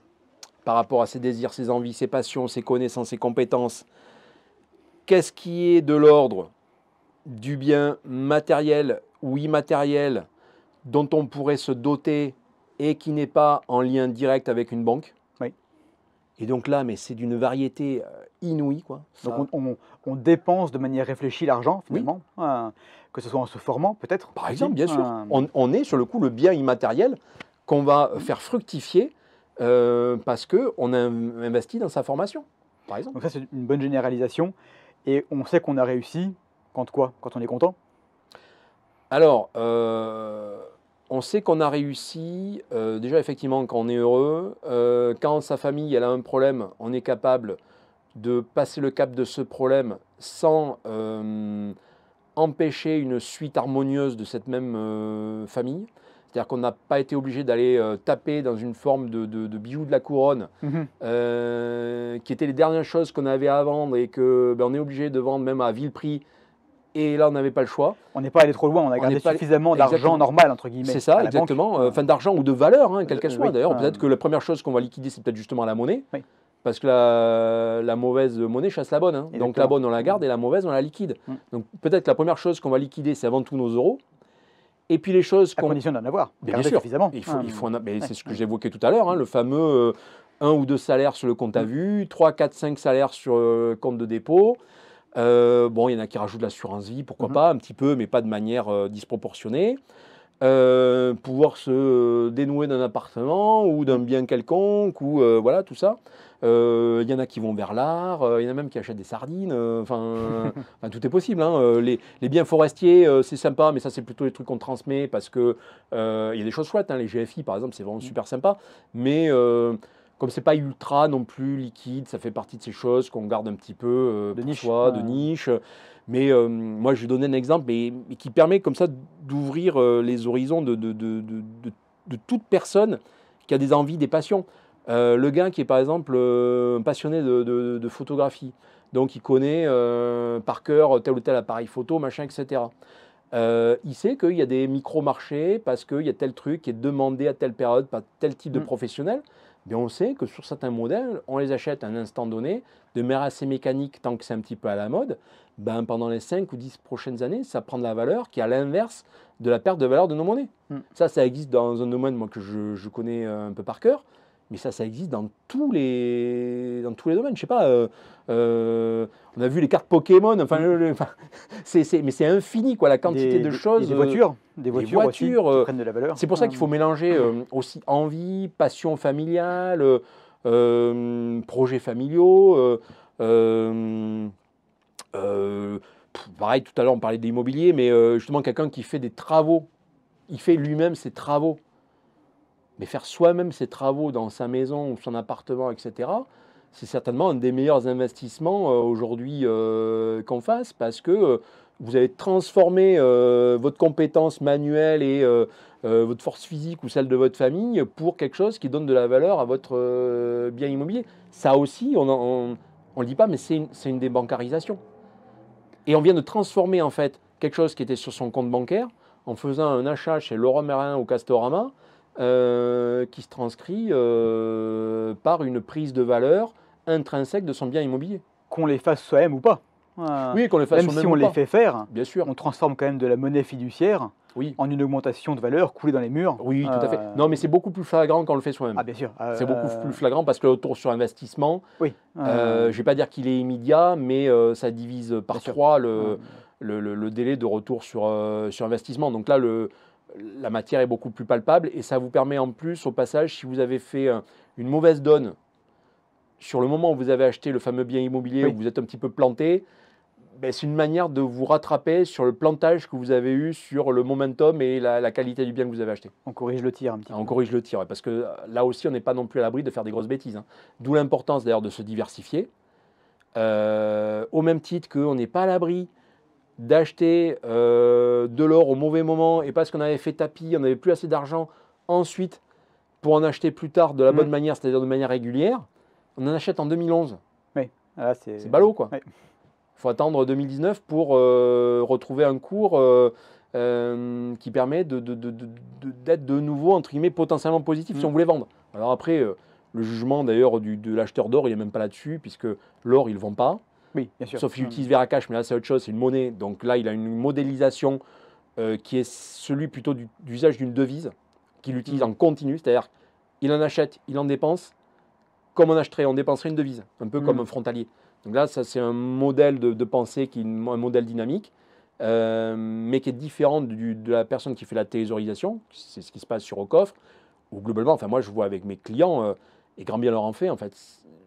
par rapport à ses désirs, ses envies, ses passions, ses connaissances, ses compétences, qu'est-ce qui est de l'ordre du bien matériel ou immatériel dont on pourrait se doter et qui n'est pas en lien direct avec une banque. Oui. Et donc là, mais c'est d'une variété inouïe, quoi. Donc on dépense de manière réfléchie l'argent, finalement, que ce soit en se formant, peut-être. Par exemple, bien sûr. On est sur le coup le bien immatériel qu'on va faire fructifier parce qu'on a investi dans sa formation, par exemple. Donc ça, c'est une bonne généralisation. Et on sait qu'on a réussi quand quoi? Quand on est content? Alors, on sait qu'on a réussi, déjà effectivement quand on est heureux, quand sa famille elle a un problème, on est capable de passer le cap de ce problème sans empêcher une suite harmonieuse de cette même famille. C'est-à-dire qu'on n'a pas été obligé d'aller taper dans une forme de bijoux de la couronne, qui étaient les dernières choses qu'on avait à vendre et que on est obligé de vendre même à vil prix. Et là, on n'avait pas le choix. On n'est pas allé trop loin, on a gardé suffisamment d'argent normal, entre guillemets. C'est ça, exactement. Enfin, d'argent ou de valeur, hein, quelle qu'elle soit. Oui, D'ailleurs, peut-être que la première chose qu'on va liquider, c'est peut-être justement la monnaie. Oui. Parce que la mauvaise monnaie chasse la bonne. Hein. Donc la bonne, on la garde et la mauvaise, on la liquide. Donc peut-être la première chose qu'on va liquider, c'est avant tout nos euros. Et puis les choses à condition d'en avoir, bien sûr, suffisamment. C'est ce que j'évoquais tout à l'heure, hein, le fameux 1 ou 2 salaires sur le compte à vue, 3, 4, 5 salaires sur le compte de dépôt. Bon, il y en a qui rajoutent l'assurance vie, pourquoi pas, un petit peu, mais pas de manière disproportionnée. Pouvoir se dénouer d'un appartement ou d'un bien quelconque, ou voilà, tout ça. Il y en a qui vont vers l'art, il y en a même qui achètent des sardines, tout est possible. Hein. Les biens forestiers, c'est sympa, mais ça c'est plutôt les trucs qu'on transmet parce que il y a des choses chouettes, hein. Les GFI par exemple, c'est vraiment super sympa, mais comme c'est pas ultra non plus liquide, ça fait partie de ces choses qu'on garde un petit peu de niche. De niche. Mais moi, je vais donner un exemple mais qui permet comme ça d'ouvrir les horizons de toute personne qui a des envies, des passions. Le gars qui est par exemple passionné de photographie, donc il connaît par cœur tel ou tel appareil photo, machin, etc. Il sait qu'il y a des micro-marchés parce qu'il y a tel truc qui est demandé à telle période par tel type de professionnel. Mais on sait que sur certains modèles, on les achète à un instant donné, de manière assez mécanique tant que c'est un petit peu à la mode. Pendant les 5 ou 10 prochaines années, ça prend de la valeur qui est à l'inverse de la perte de valeur de nos monnaies. Ça existe dans un domaine moi, que je connais un peu par cœur. Mais ça existe dans tous les domaines. Je sais pas, on a vu les cartes Pokémon, mais c'est infini, quoi, la quantité de choses. Des voitures aussi, qui prennent de la valeur. C'est pour ça qu'il faut mélanger aussi envie, passion familiale, projets familiaux. Pareil, tout à l'heure on parlait de l'immobilier, mais justement quelqu'un qui fait des travaux, il fait lui-même ses travaux. Mais faire soi-même ses travaux dans sa maison ou son appartement, etc., c'est certainement un des meilleurs investissements aujourd'hui qu'on fasse parce que vous avez transformé votre compétence manuelle et votre force physique ou celle de votre famille pour quelque chose qui donne de la valeur à votre bien immobilier. Ça aussi, on ne le dit pas, mais c'est une débancarisation. Et on vient de transformer en fait quelque chose qui était sur son compte bancaire en faisant un achat chez Leroy Merlin ou Castorama qui se transcrit par une prise de valeur intrinsèque de son bien immobilier. Qu'on les fasse soi-même ou pas. Oui, qu'on les fasse soi-même ou pas. Même si on les fait faire, bien sûr. On transforme quand même de la monnaie fiduciaire Oui, en une augmentation de valeur coulée dans les murs. oui, tout à fait. Non, mais c'est beaucoup plus flagrant quand on le fait soi-même. Ah, bien sûr. C'est beaucoup plus flagrant parce que le retour sur investissement, Oui. je ne vais pas dire qu'il est immédiat, mais ça divise Bien par sûr. 3 le délai de retour sur investissement. Donc là, la matière est beaucoup plus palpable et ça vous permet en plus, au passage, si vous avez fait une mauvaise donne sur le moment où vous avez acheté le fameux bien immobilier, Oui. où vous êtes un petit peu planté, ben, c'est une manière de vous rattraper sur le plantage que vous avez eu sur le momentum et la qualité du bien que vous avez acheté. On corrige le tir un petit On peu. corrige le tir, ouais, parce que là aussi, on n'est pas non plus à l'abri de faire des grosses bêtises, hein. D'où l'importance d'ailleurs de se diversifier. Au même titre qu'on n'est pas à l'abri d'acheter de l'or au mauvais moment et parce qu'on avait fait tapis, on n'avait plus assez d'argent ensuite pour en acheter plus tard de la bonne manière, c'est-à-dire de manière régulière, on en achète en 2011. Oui. Là, c'est C'est ballot, quoi. Oui. Il faut attendre 2019 pour retrouver un cours qui permet d'être de nouveau, entre guillemets, potentiellement positif si on voulait vendre. Alors après, le jugement d'ailleurs de l'acheteur d'or, il n'est même pas là-dessus, puisque l'or, il ne vend pas. Oui, bien sûr. Sauf qu'il utilise Veracash, mais là, c'est autre chose, c'est une monnaie. Donc là, il a une modélisation qui est celui plutôt d'usage d'une devise, qu'il utilise en continu, c'est-à-dire il en achète, il en dépense, comme on achèterait, on dépenserait une devise, un peu comme un frontalier. Donc là, ça c'est un modèle de pensée qui est un modèle dynamique, mais qui est différent de la personne qui fait la thésaurisation, c'est ce qui se passe sur au coffre, où globalement, enfin moi je vois avec mes clients, et grand bien leur en fait, en fait,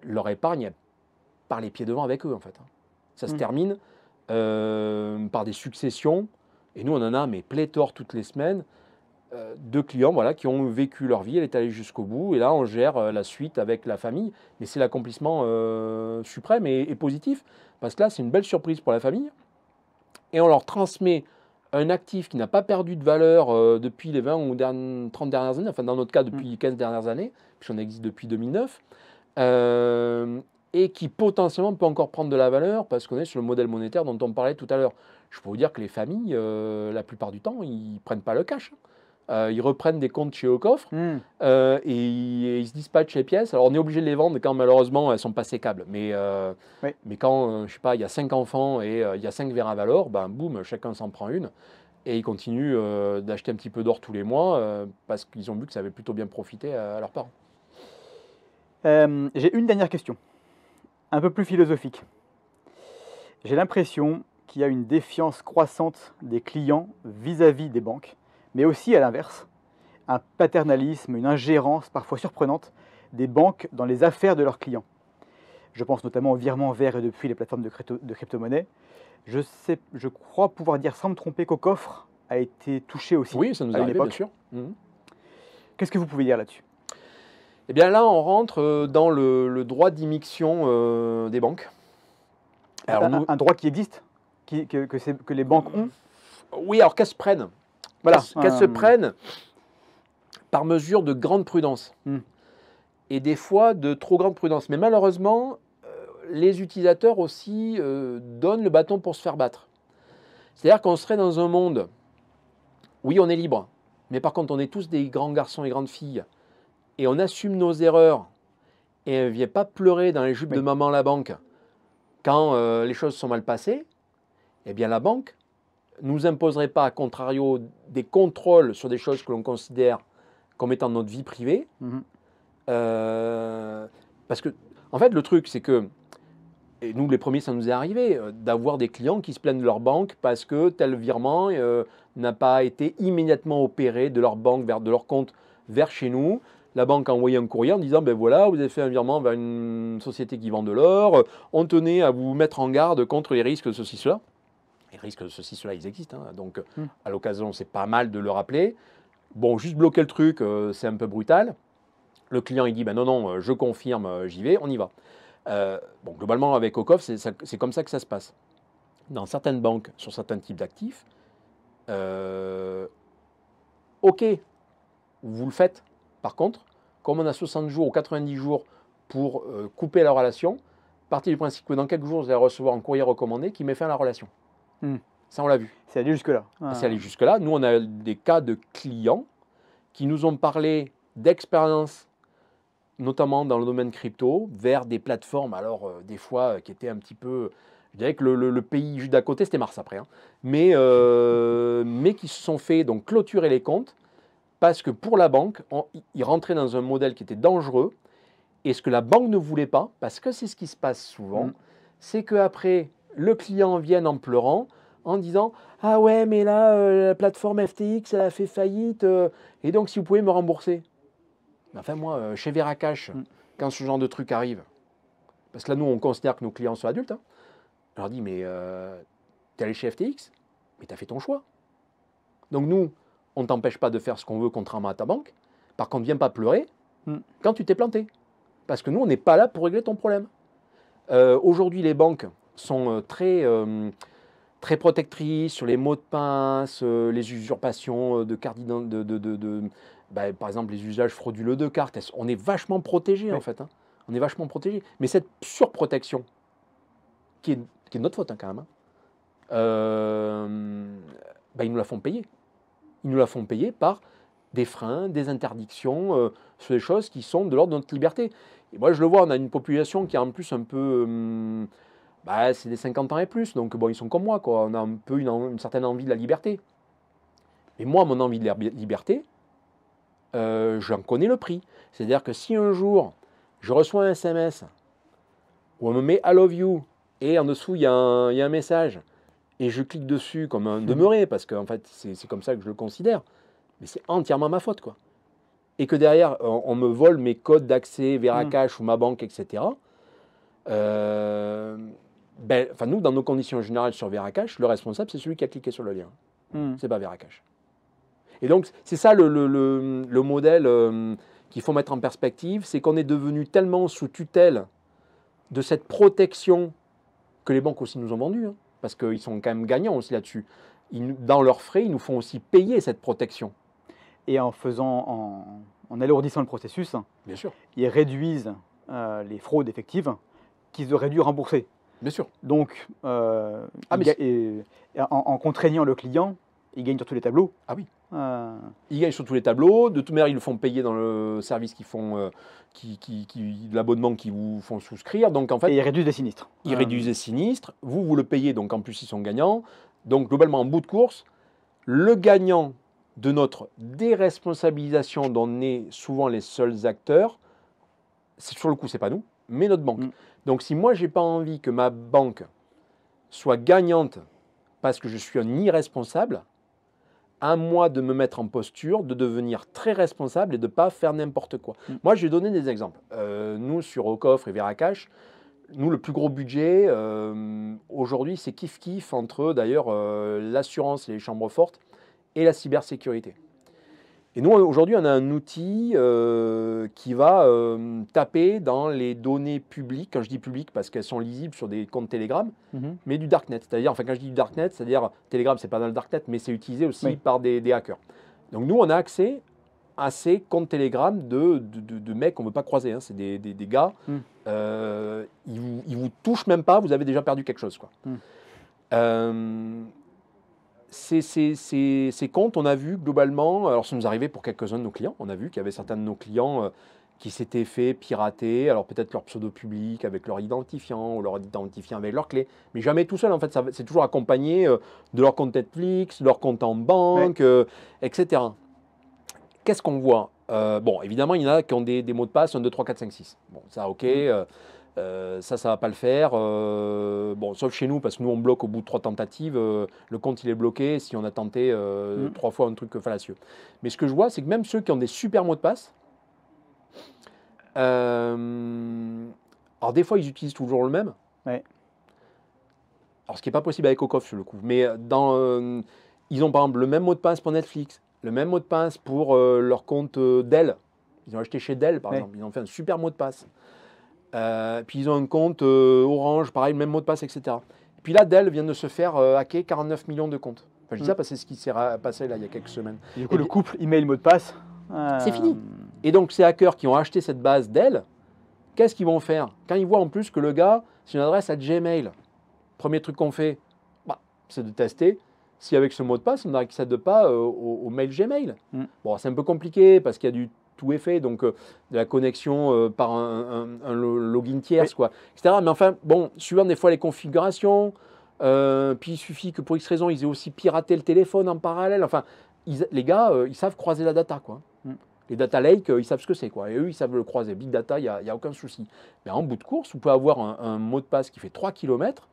leur épargne par les pieds devant avec eux en fait. Ça se termine par des successions, et nous on en a mais pléthore toutes les semaines, de clients voilà, qui ont vécu leur vie, elle est allée jusqu'au bout, et là on gère la suite avec la famille, mais c'est l'accomplissement suprême et positif, parce que là c'est une belle surprise pour la famille, et on leur transmet un actif qui n'a pas perdu de valeur depuis les 20 ou 30 dernières années, enfin dans notre cas depuis les 15 dernières années, puisqu'on existe depuis 2009, et qui potentiellement peut encore prendre de la valeur, parce qu'on est sur le modèle monétaire dont on parlait tout à l'heure. Je peux vous dire que les familles, la plupart du temps, ils ne prennent pas le cash. Ils reprennent des comptes chez eux au coffre et ils se dispatchent les pièces. Alors on est obligé de les vendre quand malheureusement elles ne sont pas sécables. Mais quand, je sais pas, il y a 5 enfants et il y a 5 verres à valeur, ben boum, chacun s'en prend une. Et ils continuent d'acheter un petit peu d'or tous les mois parce qu'ils ont vu que ça avait plutôt bien profité à leurs parents. J'ai une dernière question, un peu plus philosophique. J'ai l'impression qu'il y a une défiance croissante des clients vis-à-vis des banques, mais aussi à l'inverse, un paternalisme, une ingérence parfois surprenante des banques dans les affaires de leurs clients. Je pense notamment aux virements vers et depuis les plateformes de crypto-monnaie. Je crois pouvoir dire sans me tromper qu'au coffre a été touché aussi Oui, ça nous à une arrive, bien époque. sûr. Qu'est-ce que vous pouvez dire là-dessus? Eh bien là, on rentre dans le droit d'immixtion des banques. Alors, un droit qui existe, que les banques ont? oui, alors qu'elles se prennent. Voilà. Qu'elles se prennent par mesure de grande prudence. Et des fois de trop grande prudence. Mais malheureusement, les utilisateurs aussi donnent le bâton pour se faire battre. C'est-à-dire qu'on serait dans un monde, oui, on est libre, mais par contre, on est tous des grands garçons et grandes filles, et on assume nos erreurs, et on ne vient pas pleurer dans les jupes de maman la banque quand les choses sont mal passées. Eh bien, la banque ne nous imposerait pas, à contrario, des contrôles sur des choses que l'on considère comme étant notre vie privée. Parce que, en fait, le truc, c'est que, et nous, les premiers, ça nous est arrivé, d'avoir des clients qui se plaignent de leur banque parce que tel virement n'a pas été immédiatement opéré de leur banque, de leur compte vers chez nous. La banque a envoyé un courrier en disant, ben voilà, vous avez fait un virement vers une société qui vend de l'or, on tenait à vous mettre en garde contre les risques de ceci, cela. Les risques de ceci, cela, ils existent, hein. Donc à l'occasion, c'est pas mal de le rappeler. Bon, juste bloquer le truc, c'est un peu brutal. Le client, il dit, ben non, je confirme, j'y vais, on y va. Bon, globalement, avec Ocoff, c'est comme ça que ça se passe. Dans certaines banques, sur certains types d'actifs, ok, vous le faites. Par contre, comme on a 60 jours ou 90 jours pour couper la relation, partez du principe que dans quelques jours, vous allez recevoir un courrier recommandé qui met fin à la relation. Ça, on l'a vu. C'est allé jusque-là. C'est allé jusque-là. Nous, on a des cas de clients qui nous ont parlé d'expériences, notamment dans le domaine crypto, vers des plateformes, alors des fois qui étaient un petit peu, Je dirais que le pays juste d'à côté, c'était Mars après, hein. Mais qui se sont fait donc clôturer les comptes parce que pour la banque, ils rentraient dans un modèle qui était dangereux. Et ce que la banque ne voulait pas, parce que c'est ce qui se passe souvent, c'est qu'après, le client vienne en pleurant, en disant « Ah ouais, mais là, la plateforme FTX, elle a fait faillite, et donc si vous pouvez me rembourser. » Enfin, moi, chez Veracash, quand ce genre de truc arrive, parce que là, nous, on considère que nos clients sont adultes, hein, je leur dis « Mais t'es allé chez FTX, mais t'as fait ton choix. Donc nous, on ne t'empêche pas de faire ce qu'on veut contrairement à ta banque. Par contre, viens pas pleurer quand tu t'es planté. Parce que nous, on n'est pas là pour régler ton problème. » Aujourd'hui, les banques sont très protectrices sur les mots de passe, les usurpations de cartes par exemple, les usages frauduleux de cartes. On est vachement protégés, en fait. Hein. On est vachement protégés. Mais cette surprotection, qui est de notre faute, hein, quand même, ils nous la font payer. Ils nous la font payer par des freins, des interdictions, sur des choses qui sont de l'ordre de notre liberté. Et moi, je le vois, on a une population qui est en plus un peu... c'est des 50 ans et plus, donc bon, ils sont comme moi, quoi. On a un peu une certaine envie de la liberté. Et moi, mon envie de la liberté, j'en connais le prix. C'est-à-dire que si un jour, je reçois un SMS où on me met « I love you » et en dessous, il y a un message, et je clique dessus comme un demeuré, parce qu'en fait, c'est comme ça que je le considère, mais c'est entièrement ma faute, quoi. Et que derrière, on me vole mes codes d'accès, Veracash ou ma banque, etc. Nous, dans nos conditions générales sur Veracash, le responsable, c'est celui qui a cliqué sur le lien. C'est pas Veracash. Et donc, c'est ça le modèle qu'il faut mettre en perspective, c'est qu'on est devenu tellement sous tutelle de cette protection que les banques aussi nous ont vendu, hein, parce qu'ils sont quand même gagnants aussi là-dessus. Dans leurs frais, ils nous font aussi payer cette protection. Et en alourdissant le processus, bien sûr, ils réduisent les fraudes effectives qu'ils auraient dû rembourser. Bien sûr. Donc, en contraignant le client, ils gagnent sur tous les tableaux. Ah oui. Ils gagnent sur tous les tableaux. De toute manière, ils le font payer dans le service qu'ils font, l'abonnement qu'ils vous font souscrire. Donc, en fait, et ils réduisent les sinistres. Ils réduisent les sinistres. Vous le payez, donc en plus, ils sont gagnants. Donc, globalement, en bout de course, le gagnant de notre déresponsabilisation dont on est souvent les seuls acteurs, sur le coup, ce n'est pas nous, mais notre banque. Donc, si moi, je n'ai pas envie que ma banque soit gagnante parce que je suis un irresponsable, à moi de me mettre en posture, de devenir très responsable et de ne pas faire n'importe quoi. Moi, je vais donner des exemples. Nous, sur Ocoffre et Veracash, nous, le plus gros budget, aujourd'hui, c'est kiff-kiff entre, d'ailleurs, l'assurance et les chambres fortes et la cybersécurité. Et nous, aujourd'hui, on a un outil qui va taper dans les données publiques, quand je dis publiques parce qu'elles sont lisibles sur des comptes Telegram, mais du Darknet. C'est-à-dire, enfin, quand je dis du Darknet, c'est-à-dire Telegram, c'est pas dans le Darknet, mais c'est utilisé aussi par des hackers. Donc nous, on a accès à ces comptes Telegram de mecs qu'on ne veut pas croiser. Hein. C'est des gars, ils vous touchent même pas, vous avez déjà perdu quelque chose, quoi. Ces comptes, on a vu globalement, alors ça nous arrivait pour quelques-uns de nos clients, on a vu qu'il y avait certains de nos clients qui s'étaient fait pirater, alors peut-être leur pseudo public avec leur identifiant ou leur identifiant avec leur clé, mais jamais tout seul en fait, c'est toujours accompagné de leur compte Netflix, de leur compte en banque, etc. Qu'est-ce qu'on voit? Bon, évidemment, il y en a qui ont des mots de passe 1, 2, 3, 4, 5, 6. Bon, ça, ok. Ça va pas le faire. Bon, sauf chez nous, parce que nous, on bloque au bout de 3 tentatives. Le compte, il est bloqué si on a tenté 3 fois un truc fallacieux. Mais ce que je vois, c'est que même ceux qui ont des super mots de passe, alors des fois, ils utilisent toujours le même. Ouais. Alors, ce qui n'est pas possible avec Ocoff, sur le coup. Mais ils ont, par exemple, le même mot de passe pour Netflix, le même mot de passe pour leur compte Dell. Ils ont acheté chez Dell, par exemple. Ils ont fait un super mot de passe. Puis ils ont un compte Orange, pareil, le même mot de passe, etc. Puis là, Dell vient de se faire hacker 49 millions de comptes. Enfin, je dis ça parce que c'est ce qui s'est passé là, il y a quelques semaines. Et du coup, le couple email mot de passe, c'est fini. Et donc, ces hackers qui ont acheté cette base Dell, qu'est-ce qu'ils vont faire? Quand ils voient en plus que le gars, c'est une adresse à Gmail, premier truc qu'on fait, c'est de tester si avec ce mot de passe, on n'accède pas au mail Gmail. Bon, c'est un peu compliqué parce qu'il y a du tout est fait, donc de la connexion par un login tierce, quoi, etc. Mais enfin, bon, suivant des fois les configurations, puis il suffit que pour X raison, ils aient aussi piraté le téléphone en parallèle. Enfin, les gars, ils savent croiser la data, quoi. Les data lakes, ils savent ce que c'est, quoi. Et eux, ils savent le croiser. Big data, il n'y a aucun souci. Mais en bout de course, vous pouvez avoir un mot de passe qui fait 3 km.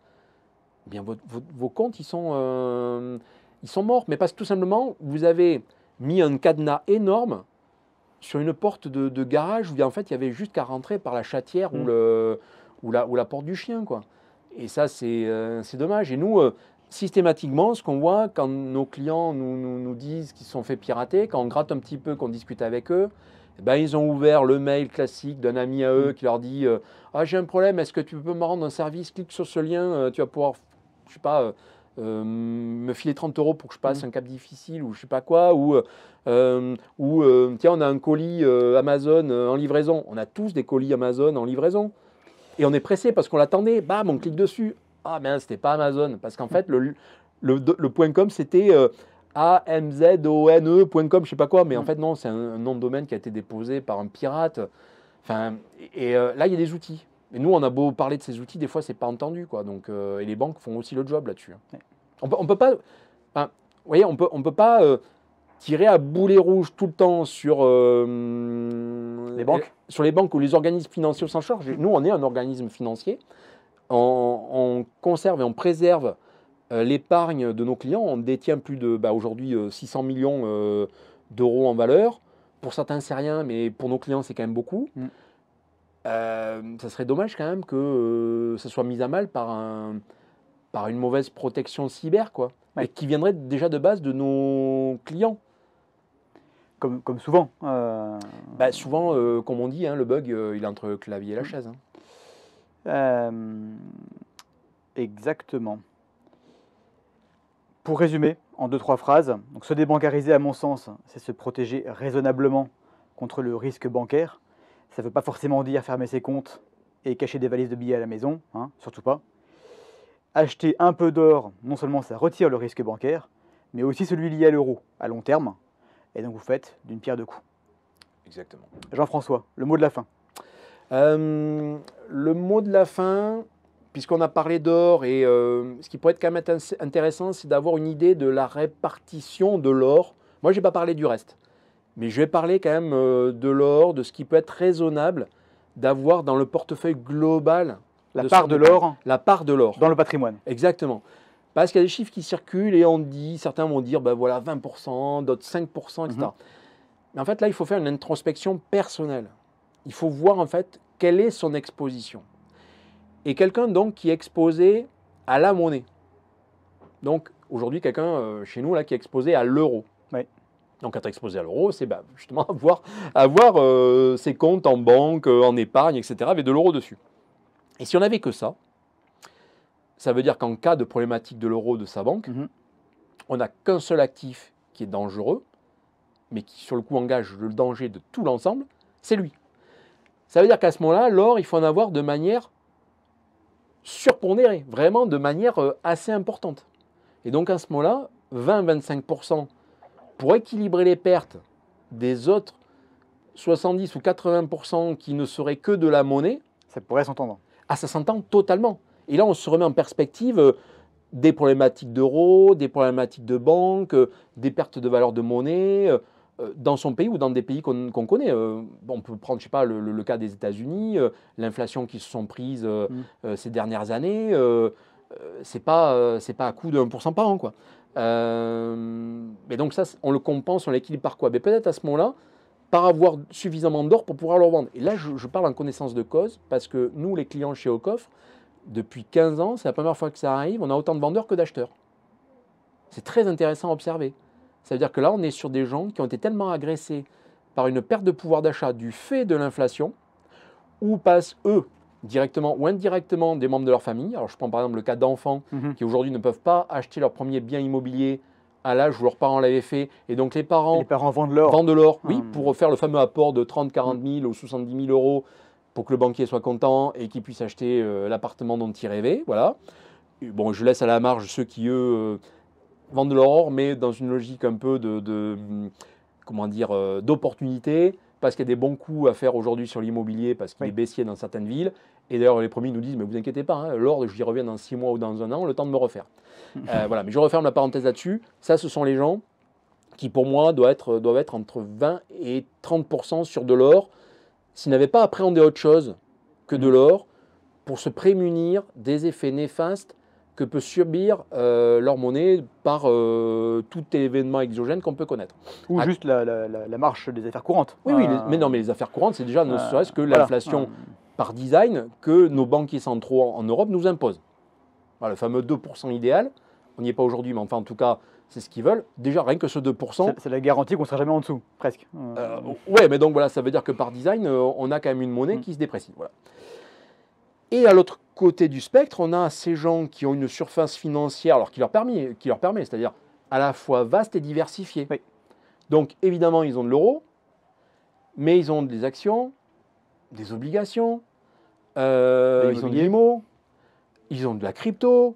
Eh bien, vos comptes, ils sont morts. Mais parce que tout simplement, vous avez mis un cadenas énorme sur une porte de garage où en fait, il y avait juste qu'à rentrer par la chatière ou la porte du chien, quoi. Et ça, c'est dommage. Et nous, systématiquement, ce qu'on voit quand nos clients nous disent qu'ils se sont fait pirater, quand on gratte un petit peu, qu'on discute avec eux, eh ben, ils ont ouvert le mail classique d'un ami à eux qui leur dit ah, j'ai un problème, est-ce que tu peux me rendre un service? Clique sur ce lien, tu vas pouvoir, je sais pas, me filer 30 € pour que je passe un cap difficile ou je sais pas quoi. Ou tiens, on a un colis Amazon en livraison. On a tous des colis Amazon en livraison. Et on est pressé parce qu'on l'attendait. Bam, on clique dessus. Ah, mais c'était pas Amazon. Parce qu'en fait, le .com, c'était amzone.com, je sais pas quoi. Mais en fait, non, c'est un nom de domaine qui a été déposé par un pirate. Enfin, là, il y a des outils. Et nous, on a beau parler de ces outils, des fois, c'est pas entendu, quoi. Donc, et les banques font aussi le job là-dessus. On peut pas. Enfin, vous voyez, on peut pas tirer à boulet rouge tout le temps sur les banques. Sur les banques ou les organismes financiers au sens large. Nous, on est un organisme financier. On conserve et on préserve l'épargne de nos clients. On détient plus de, aujourd'hui, 600 millions d'euros en valeur. Pour certains, c'est rien, mais pour nos clients, c'est quand même beaucoup. Ça serait dommage quand même que ça soit mis à mal par une mauvaise protection cyber, quoi. Et qui viendrait déjà de base de nos clients. Comme souvent. Souvent, comme on dit, le bug, il est entre le clavier et la chaise. Exactement. Pour résumer, en 2-3 phrases, donc se débancariser, à mon sens, c'est se protéger raisonnablement contre le risque bancaire. Ça ne veut pas forcément dire fermer ses comptes et cacher des valises de billets à la maison, surtout pas. Acheter un peu d'or, non seulement ça retire le risque bancaire, mais aussi celui lié à l'euro à long terme. Et donc vous faites d'une pierre deux coups. Exactement. Jean-François, le mot de la fin. Le mot de la fin, puisqu'on a parlé d'or, et ce qui pourrait être quand même intéressant, c'est d'avoir une idée de la répartition de l'or. Moi, je n'ai pas parlé du reste, mais je vais parler quand même de l'or, de ce qui peut être raisonnable d'avoir dans le portefeuille global. La part de l'or. La part de l'or. Dans le patrimoine. Exactement. Parce qu'il y a des chiffres qui circulent et certains vont dire, voilà, 20%, d'autres 5%, etc. Mais en fait, là, il faut faire une introspection personnelle. Il faut voir, en fait, quelle est son exposition. Et quelqu'un, donc, qui est exposé à la monnaie. Donc, aujourd'hui, quelqu'un chez nous, là, qui est exposé à l'euro. Oui. Donc, être exposé à l'euro, c'est justement avoir ses comptes en banque, en épargne, etc., avec de l'euro dessus. Et si on n'avait que ça veut dire qu'en cas de problématique de l'euro de sa banque, on n'a qu'un seul actif qui est dangereux, mais qui sur le coup engage le danger de tout l'ensemble, c'est lui. Ça veut dire qu'à ce moment-là, l'or, il faut en avoir de manière surpondérée, vraiment de manière assez importante. Et donc à ce moment-là, 20-25% pour équilibrer les pertes des autres 70 ou 80% qui ne seraient que de la monnaie. Ça pourrait s'entendre. Ah, ça s'entend totalement. Et là, on se remet en perspective des problématiques d'euros, des problématiques de banque, des pertes de valeur de monnaie dans son pays ou dans des pays qu'on connaît. On peut prendre, je sais pas, le cas des États-Unis, l'inflation qui se sont prises ces dernières années, c'est pas à coût de 1% par an, quoi. Mais donc ça, on le compense, on l'équilibre par quoi? Mais peut-être à ce moment-là, par avoir suffisamment d'or pour pouvoir le revendre. Et là, je parle en connaissance de cause, parce que nous, les clients chez Ocoffre, depuis 15 ans, c'est la première fois que ça arrive, on a autant de vendeurs que d'acheteurs. C'est très intéressant à observer. Ça veut dire que là, on est sur des gens qui ont été tellement agressés par une perte de pouvoir d'achat du fait de l'inflation, ou passent, eux, directement ou indirectement, des membres de leur famille. Alors, je prends par exemple le cas d'enfants qui aujourd'hui ne peuvent pas acheter leur premier bien immobilier à l'âge où leurs parents l'avaient fait. Et donc, les parents vendent l'or. Vendent de l'or, oui, pour faire le fameux apport de 30, 40 000 ou 70 000 euros pour que le banquier soit content et qu'il puisse acheter l'appartement dont il rêvait. Voilà. Et bon, je laisse à la marge ceux qui, eux, vendent de leur or, mais dans une logique un peu d'opportunité. parce qu'il y a des bons coups à faire aujourd'hui sur l'immobilier, parce qu'il est baissier dans certaines villes. Et d'ailleurs, les premiers nous disent, mais vous inquiétez pas, hein, l'or, j'y reviens dans 6 mois ou dans 1 an, le temps de me refaire. Voilà, mais je referme la parenthèse là-dessus. Ça, ce sont les gens qui, pour moi, doivent être entre 20 et 30% sur de l'or, s'ils n'avaient pas appréhendé autre chose que de l'or, pour se prémunir des effets néfastes que peut subir leur monnaie par tout événement exogène qu'on peut connaître. Ou juste la marche des affaires courantes. Oui, mais non, mais les affaires courantes, c'est déjà ne serait-ce que l'inflation par design que nos banquiers centraux en Europe nous imposent. Voilà, le fameux 2% idéal, on n'y est pas aujourd'hui, mais enfin en tout cas, c'est ce qu'ils veulent. Déjà, rien que ce 2%... C'est la garantie qu'on ne sera jamais en dessous, presque. Ouais, mais donc voilà, ça veut dire que par design, on a quand même une monnaie qui se déprécie. Voilà. Et à l'autre côté du spectre, on a ces gens qui ont une surface financière alors qui leur permet, c'est-à-dire à la fois vaste et diversifiée. Oui. Donc évidemment, ils ont de l'euro, mais ils ont des actions, des obligations, ils ont de l'IMO, ils ont de la crypto,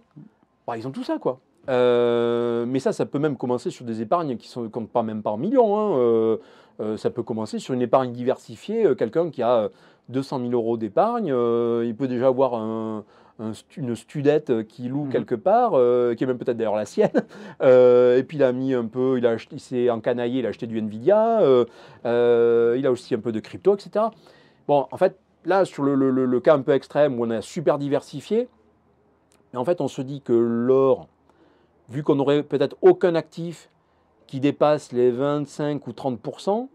bah, ils ont tout ça, quoi. Mais ça peut même commencer sur des épargnes qui ne comptent pas même pas en millions. Ça peut commencer sur une épargne diversifiée. Quelqu'un qui a 200 000 euros d'épargne, il peut déjà avoir une studette qui loue quelque part, qui est même peut-être d'ailleurs la sienne. Et puis il a mis un peu, il s'est encanaillé, il a acheté du Nvidia, il a aussi un peu de crypto, etc. Bon, en fait, là, sur le cas un peu extrême où on a super diversifié, en fait, on se dit que l'or, vu qu'on n'aurait peut-être aucun actif qui dépasse les 25 ou 30%,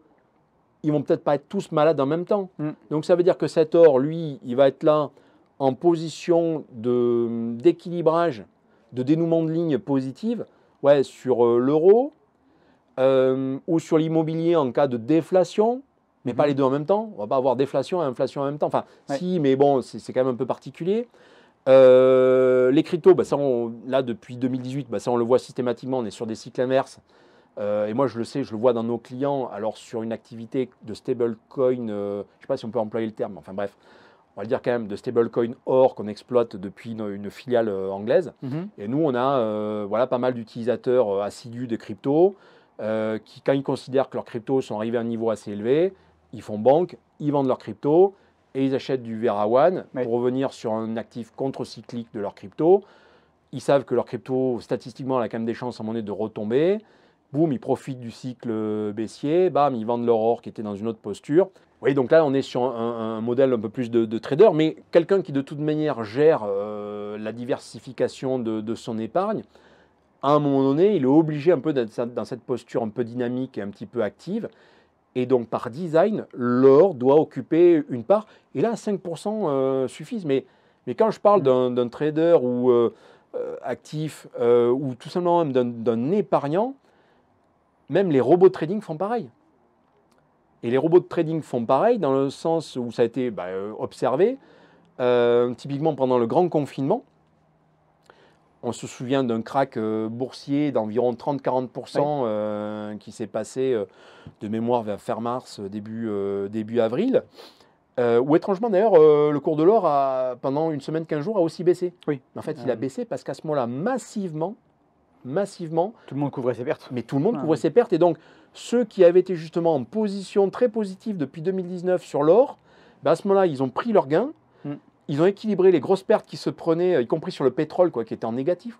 ils vont peut-être pas être tous malades en même temps. Donc ça veut dire que cet or, lui, il va être là en position d'équilibrage, de dénouement de ligne positive, sur l'euro ou sur l'immobilier en cas de déflation, mais pas les deux en même temps. On ne va pas avoir déflation et inflation en même temps. Enfin, si, mais bon, c'est quand même un peu particulier. Les cryptos, ça là depuis 2018, ça on le voit systématiquement, on est sur des cycles inverses. Et moi je le sais, je le vois dans nos clients, alors sur une activité de stablecoin, je ne sais pas si on peut employer le terme, enfin bref, on va le dire quand même, de stablecoin or qu'on exploite depuis une filiale anglaise. Et nous on a pas mal d'utilisateurs assidus de crypto qui, quand ils considèrent que leurs cryptos sont arrivés à un niveau assez élevé, ils font banque, ils vendent leurs cryptos et ils achètent du Vera1 pour revenir sur un actif contre-cyclique de leur crypto. Ils savent que leur crypto, statistiquement, elle a quand même des chances à un moment donné de retomber. Boum, ils profitent du cycle baissier. Bam, ils vendent leur or qui était dans une autre posture. Oui, donc là, on est sur un modèle un peu plus de trader, mais quelqu'un qui, de toute manière, gère la diversification de son épargne, à un moment donné, il est obligé un peu d'être dans cette posture un peu dynamique et un petit peu active. Et donc, par design, l'or doit occuper une part. Et là, 5% suffisent. Mais quand je parle d'un trader ou actif, ou tout simplement même d'un épargnant, même les robots de trading font pareil. Et les robots de trading font pareil dans le sens où ça a été observé. Typiquement, pendant le grand confinement, on se souvient d'un crack boursier d'environ 30-40% qui s'est passé de mémoire vers fin mars, début avril, où étrangement d'ailleurs le cours de l'or pendant une semaine, 15 jours a aussi baissé. Oui. En fait, il a baissé parce qu'à ce moment-là, massivement, tout le monde couvrait ses pertes. Mais tout le monde couvrait ses pertes. Et donc, ceux qui avaient été justement en position très positive depuis 2019 sur l'or, à ce moment-là, ils ont pris leurs gains. Ils ont équilibré les grosses pertes qui se prenaient, y compris sur le pétrole, qui était en négatif.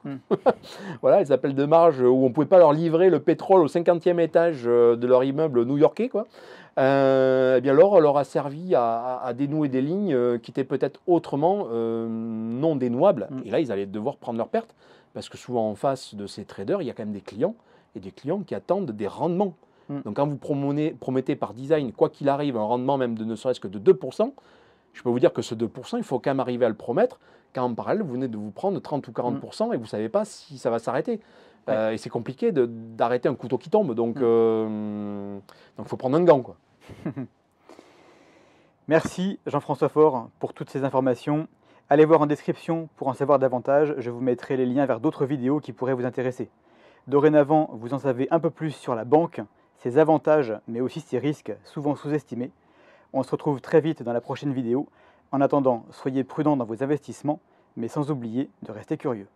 Voilà, les appels de marge où on ne pouvait pas leur livrer le pétrole au 50e étage de leur immeuble new-yorkais. Eh bien, l'or leur a servi à dénouer des lignes qui étaient peut-être autrement non dénouables. Et là, ils allaient devoir prendre leurs pertes, parce que souvent en face de ces traders, il y a quand même des clients, et des clients qui attendent des rendements. Donc quand vous promettez par design, quoi qu'il arrive, un rendement même de ne serait-ce que de 2%, je peux vous dire que ce 2%, il faut quand même arriver à le promettre, quand en parallèle, vous venez de vous prendre 30 ou 40% et vous ne savez pas si ça va s'arrêter. Et c'est compliqué d'arrêter un couteau qui tombe. Donc il faut prendre un gant, quoi. Merci Jean-François Faure pour toutes ces informations. Allez voir en description pour en savoir davantage. Je vous mettrai les liens vers d'autres vidéos qui pourraient vous intéresser. Dorénavant, vous en savez un peu plus sur la banque, ses avantages, mais aussi ses risques, souvent sous-estimés. On se retrouve très vite dans la prochaine vidéo. En attendant, soyez prudents dans vos investissements, mais sans oublier de rester curieux.